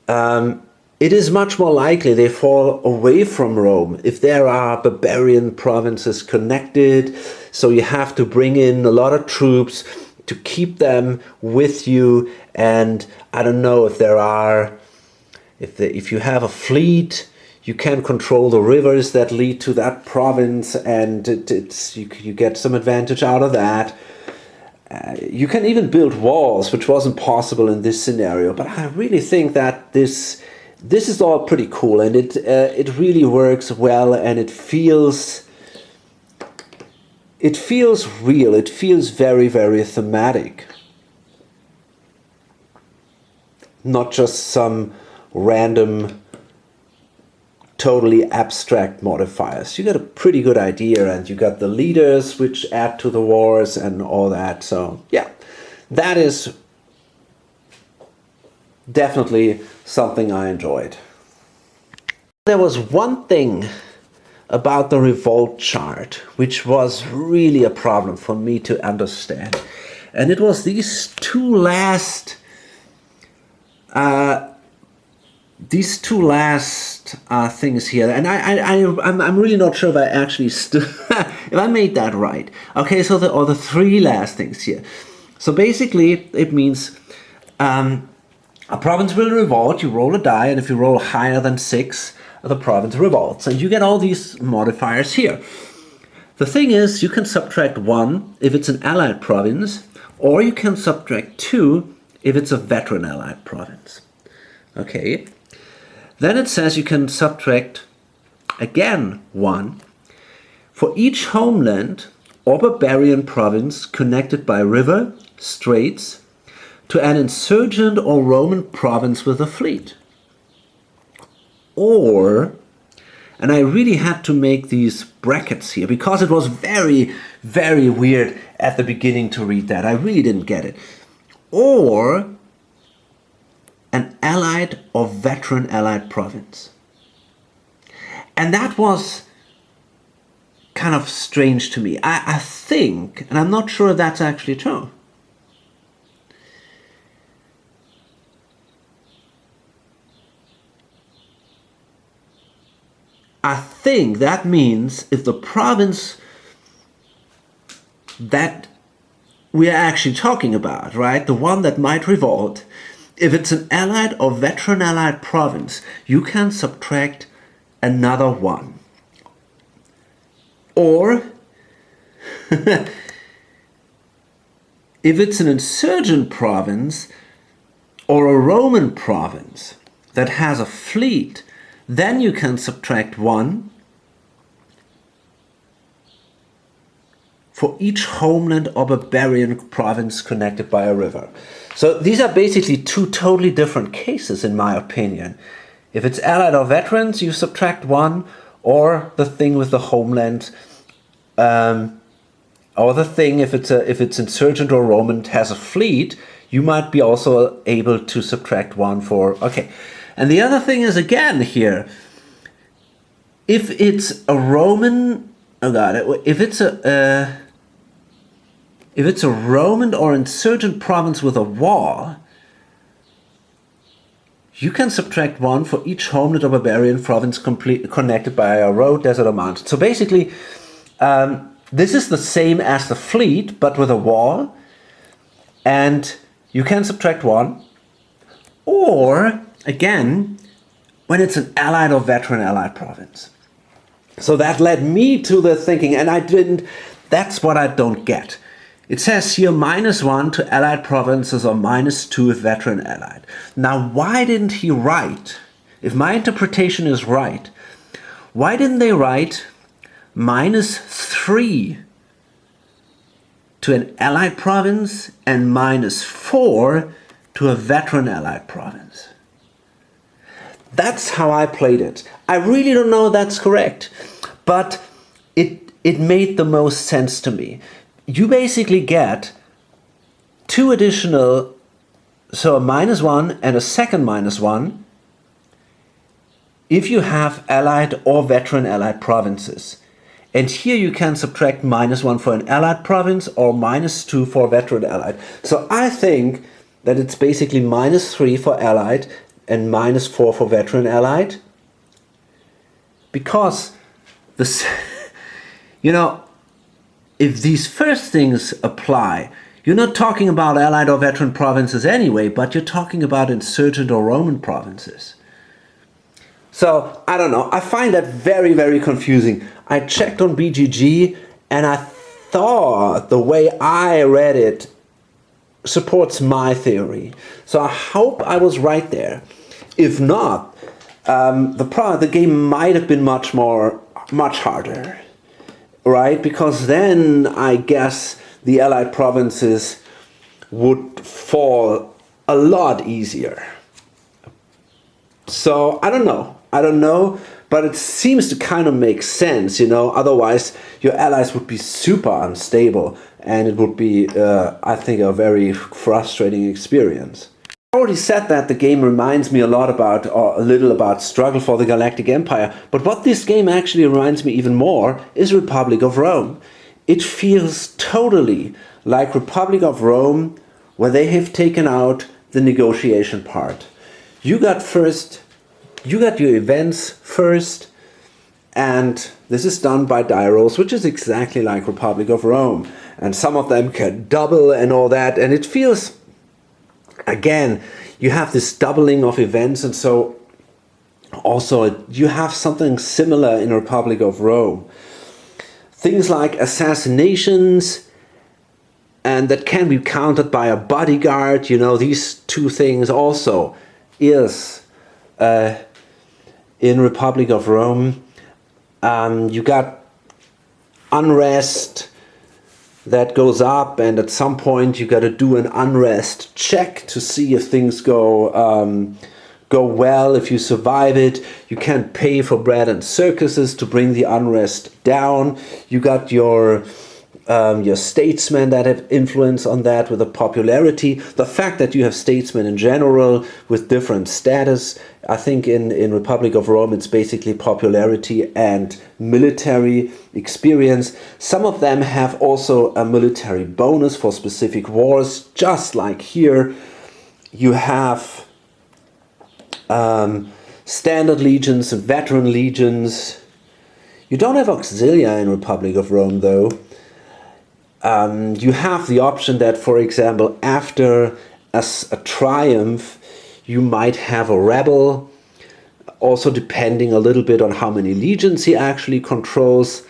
it is much more likely they fall away from Rome if there are barbarian provinces connected. So you have to bring in a lot of troops to keep them with you. And I don't know, if there are, if you have a fleet, you can control the rivers that lead to that province, and you get some advantage out of that. You can even build walls, which wasn't possible in this scenario. But I really think that this is all pretty cool, and it really works well, and it feels it feels real. It feels very, very thematic. Not just some random, totally abstract modifiers. You got a pretty good idea, and you got the leaders which add to the wars and all that. So yeah, that is definitely something I enjoyed. There was one thing about the Revolt chart which was really a problem for me to understand, and it was these two last things here, and I'm really not sure if I actually if I made that right. Okay, so the three last things here. So basically, it means a province will revolt. You roll a die, and if you roll higher than 6, the province revolts, and you get all these modifiers here. The thing is, you can subtract 1 if it's an allied province, or you can subtract 2 if it's a veteran allied province. Okay. Then it says you can subtract again 1 for each homeland or barbarian province connected by river, straits, to an insurgent or Roman province with a fleet. Or, and I really had to make these brackets here because it was very, very weird at the beginning to read that. I really didn't get it. Or an allied or veteran allied province. And that was kind of strange to me. I think, and I'm not sure if that's actually true, I think that means if the province that we are actually talking about, right, the one that might revolt, if it's an allied or veteran allied province, you can subtract another 1. Or, if it's an insurgent province or a Roman province that has a fleet, then you can subtract 1 for each homeland or barbarian province connected by a river. So these are basically two totally different cases, in my opinion. If it's allied or veterans, you subtract 1, or the thing with the homeland, or the thing if it's insurgent or Roman has a fleet, you might be also able to subtract 1 for. Okay, and the other thing is again here, if it's a Roman, if it's a Roman or insurgent province with a wall, you can subtract 1 for each homeland or barbarian province connected by a road, desert, or mountain. So basically, this is the same as the fleet, but with a wall, and you can subtract 1. Or, again, when it's an allied or veteran allied province. So that led me to the thinking, and that's what I don't get. It says here -1 to allied provinces or -2 if veteran allied. Now, why didn't he write, if my interpretation is right, why didn't they write -3 to an allied province and -4 to a veteran allied province? That's how I played it. I really don't know if that's correct, but it made the most sense to me. You basically get 2 additional, so a -1 and a second -1, if you have allied or veteran allied provinces. And here you can subtract -1 for an allied province or -2 for veteran allied. So I think that it's basically -3 for allied and -4 for veteran allied. Because this, if these first things apply, you're not talking about allied or veteran provinces anyway, but you're talking about insurgent or Roman provinces. So, I don't know. I find that very, very confusing. I checked on BGG, and I thought the way I read it supports my theory. So I hope I was right there. If not, the game might have been much harder. right? Because then I guess the Allied provinces would fall a lot easier. So I don't know, but it seems to kind of make sense, you know. Otherwise, your allies would be super unstable, and it would be, I think, a very frustrating experience. I already said that the game reminds me a lot about, or a little about, Struggle for the Galactic Empire, but what this game actually reminds me even more is Republic of Rome. It feels totally like Republic of Rome, where they have taken out the negotiation part. You got your events first, and this is done by die rolls, which is exactly like Republic of Rome. And some of them can double and all that, and it feels, again, you have this doubling of events, and so also you have something similar in Republic of Rome. Things like assassinations, and that can be countered by a bodyguard, you know, these two things also is in Republic of Rome. You got unrest that goes up, and at some point you got to do an unrest check to see if things go well. If you survive it, you can pay for bread and circuses to bring the unrest down. You got your statesmen that have influence on that with the popularity. The fact that you have statesmen in general with different status. I think in Republic of Rome it's basically popularity and military experience. Some of them have also a military bonus for specific wars, just like here. You have standard legions and veteran legions. You don't have auxilia in Republic of Rome though. You have the option that, for example, after a triumph, you might have a rebel, also depending a little bit on how many legions he actually controls.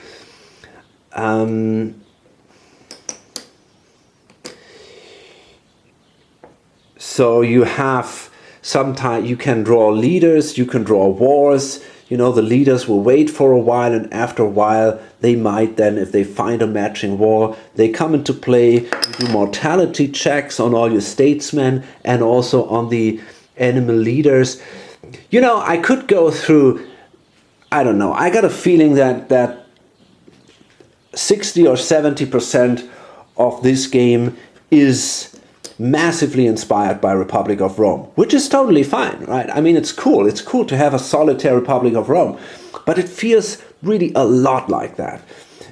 So you have, sometimes you can draw leaders, you can draw wars. You know, the leaders will wait for a while, and after a while they might then, if they find a matching war, they come into play. You do mortality checks on all your statesmen and also on the enemy leaders. You know, I could go through, I don't know, I got a feeling that 60 or 70% of this game is massively inspired by Republic of Rome, which is totally fine, right? I mean, it's cool to have a solitary Republic of Rome, but it feels really a lot like that.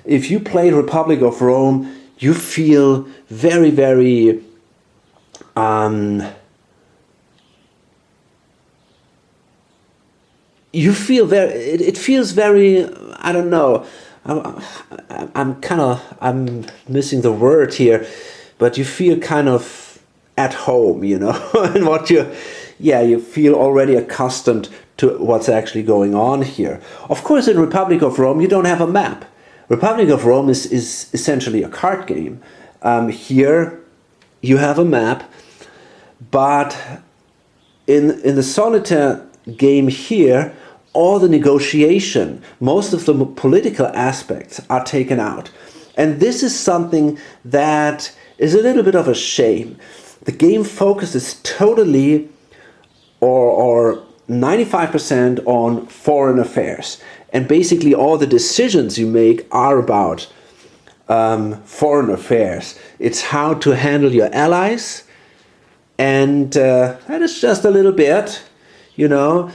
If you play Republic of Rome, you feel very, very it feels very, I don't know, I'm missing the word here, but you feel kind of at home, you know, and you feel already accustomed to what's actually going on here. Of course, in Republic of Rome, you don't have a map. Republic of Rome is essentially a card game. Here, you have a map, but in the solitaire game here, all the negotiation, most of the political aspects are taken out. And this is something that is a little bit of a shame. The game focuses totally or 95% on foreign affairs. And basically all the decisions you make are about foreign affairs. It's how to handle your allies. And that is just a little bit, you know.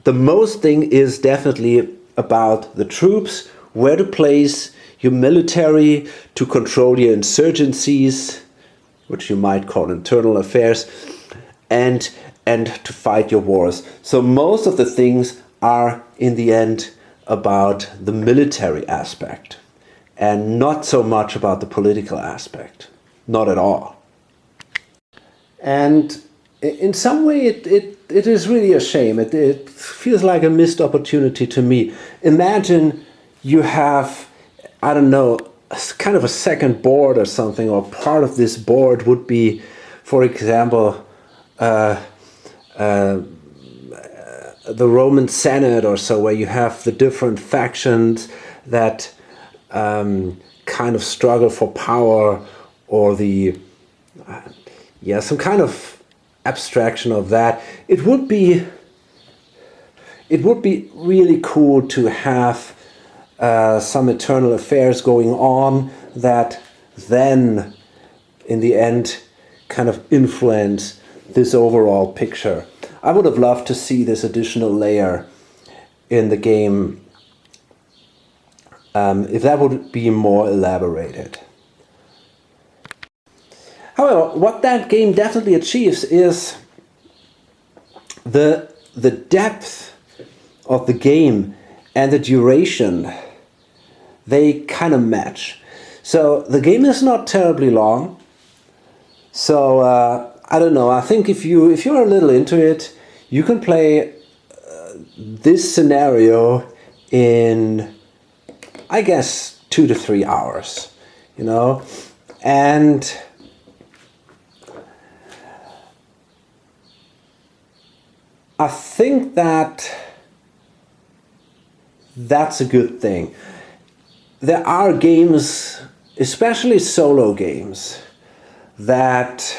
The most thing is definitely about the troops, where to place your military to control your insurgencies, which you might call internal affairs, and to fight your wars. So most of the things are in the end about the military aspect and not so much about the political aspect. Not at all. And in some way it is really a shame. It feels like a missed opportunity to me. Imagine you have, I don't know, kind of a second board or something, or part of this board would be, for example, the Roman Senate or so, where you have the different factions that kind of struggle for power, or the some kind of abstraction of that. It would be really cool to have some eternal affairs going on that then in the end kind of influence this overall picture. I would have loved to see this additional layer in the game, if that would be more elaborated. However, what that game definitely achieves is the depth of the game and the duration. They kind of match. So the game is not terribly long. So I don't know. I think if you're a little into it, you can play this scenario in, I guess, 2 to 3 hours. You know, and I think that that's a good thing. There are games, especially solo games, that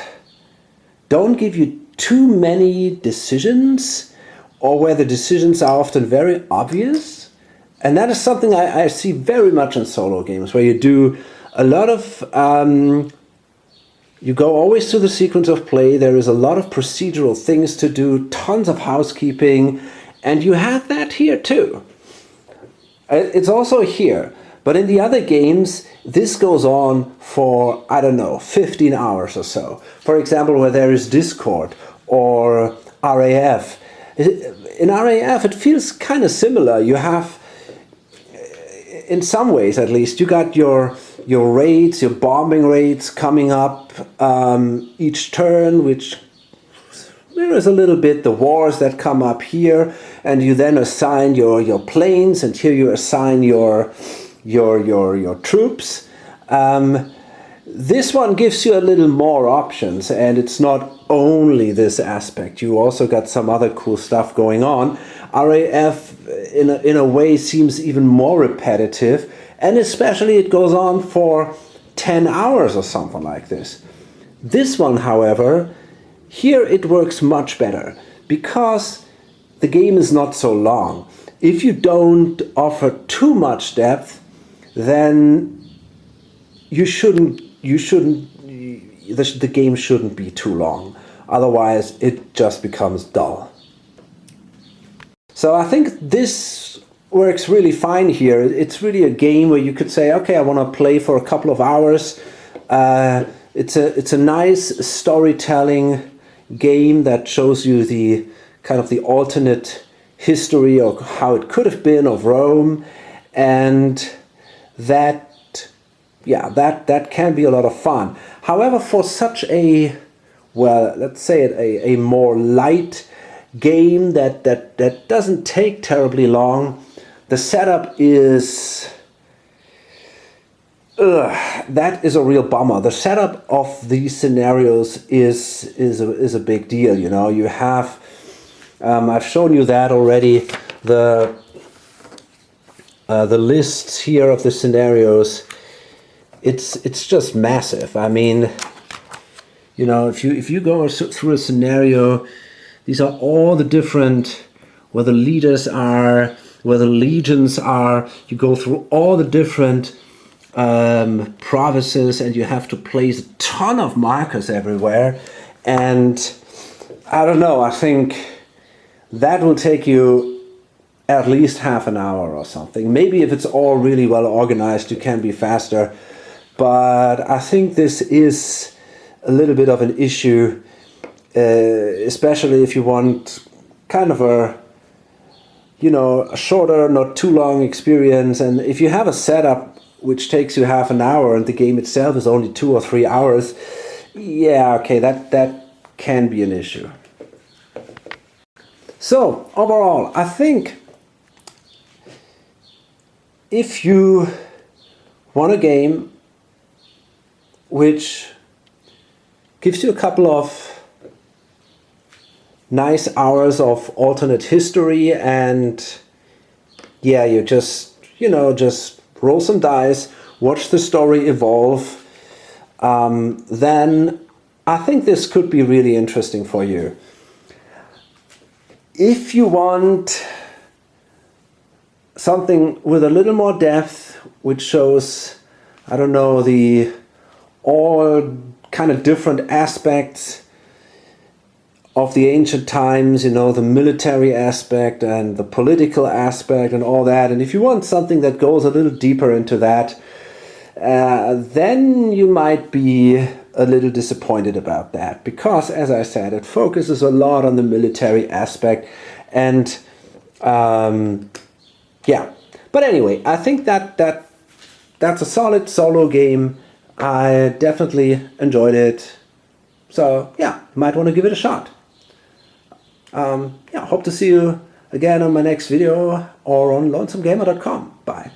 don't give you too many decisions, or where the decisions are often very obvious. And that is something I see very much in solo games, where you do a lot of, you go always to the sequence of play, there is a lot of procedural things to do, tons of housekeeping, and you have that here too. It's also here. But in the other games, this goes on for, I don't know, 15 hours or so. For example, where there is Discord or RAF. In RAF, it feels kind of similar. You have, in some ways at least, you got your raids, your bombing raids coming up each turn, which mirrors a little bit the wars that come up here, and you then assign your planes, and here you assign your troops. This one gives you a little more options, and it's not only this aspect. You also got some other cool stuff going on. RAF in a way seems even more repetitive, and especially it goes on for 10 hours or something like this. This one, however, here it works much better because the game is not so long. If you don't offer too much depth, then the game shouldn't be too long. Otherwise, it just becomes dull. So I think this works really fine here. It's really a game where you could say, okay, I want to play for a couple of hours. It's a nice storytelling game that shows you the kind of the alternate history of how it could have been of Rome, and that can be a lot of fun. However, for such a, well, let's say it a more light game that doesn't take terribly long, the setup is that is a real bummer. The setup of these scenarios is a big deal. You know, you have I've shown you that already. The lists here of the scenarios, it's just massive. I mean, you know, if you go through a scenario, these are all the different, where the leaders are, where the legions are. You go through all the different provinces, and you have to place a ton of markers everywhere. And I don't know, I think that will take you at least half an hour or something. Maybe if it's all really well organized, you can be faster. But I think this is a little bit of an issue, especially if you want kind of a shorter, not too long experience. And if you have a setup which takes you half an hour and the game itself is only 2 or 3 hours, yeah, okay, that can be an issue. So overall, I think if you want a game which gives you a couple of nice hours of alternate history, and yeah, you just roll some dice, watch the story evolve, then I think this could be really interesting for you. If you want something with a little more depth, which shows, I don't know, the all kind of different aspects of the ancient times, you know, the military aspect and the political aspect and all that, and if you want something that goes a little deeper into that, then you might be a little disappointed about that, because, as I said, it focuses a lot on the military aspect, and yeah. But anyway, I think that's a solid solo game. I definitely enjoyed it, so yeah, might want to give it a shot. Yeah, hope to see you again on my next video or on lonesomegamer.com. Bye.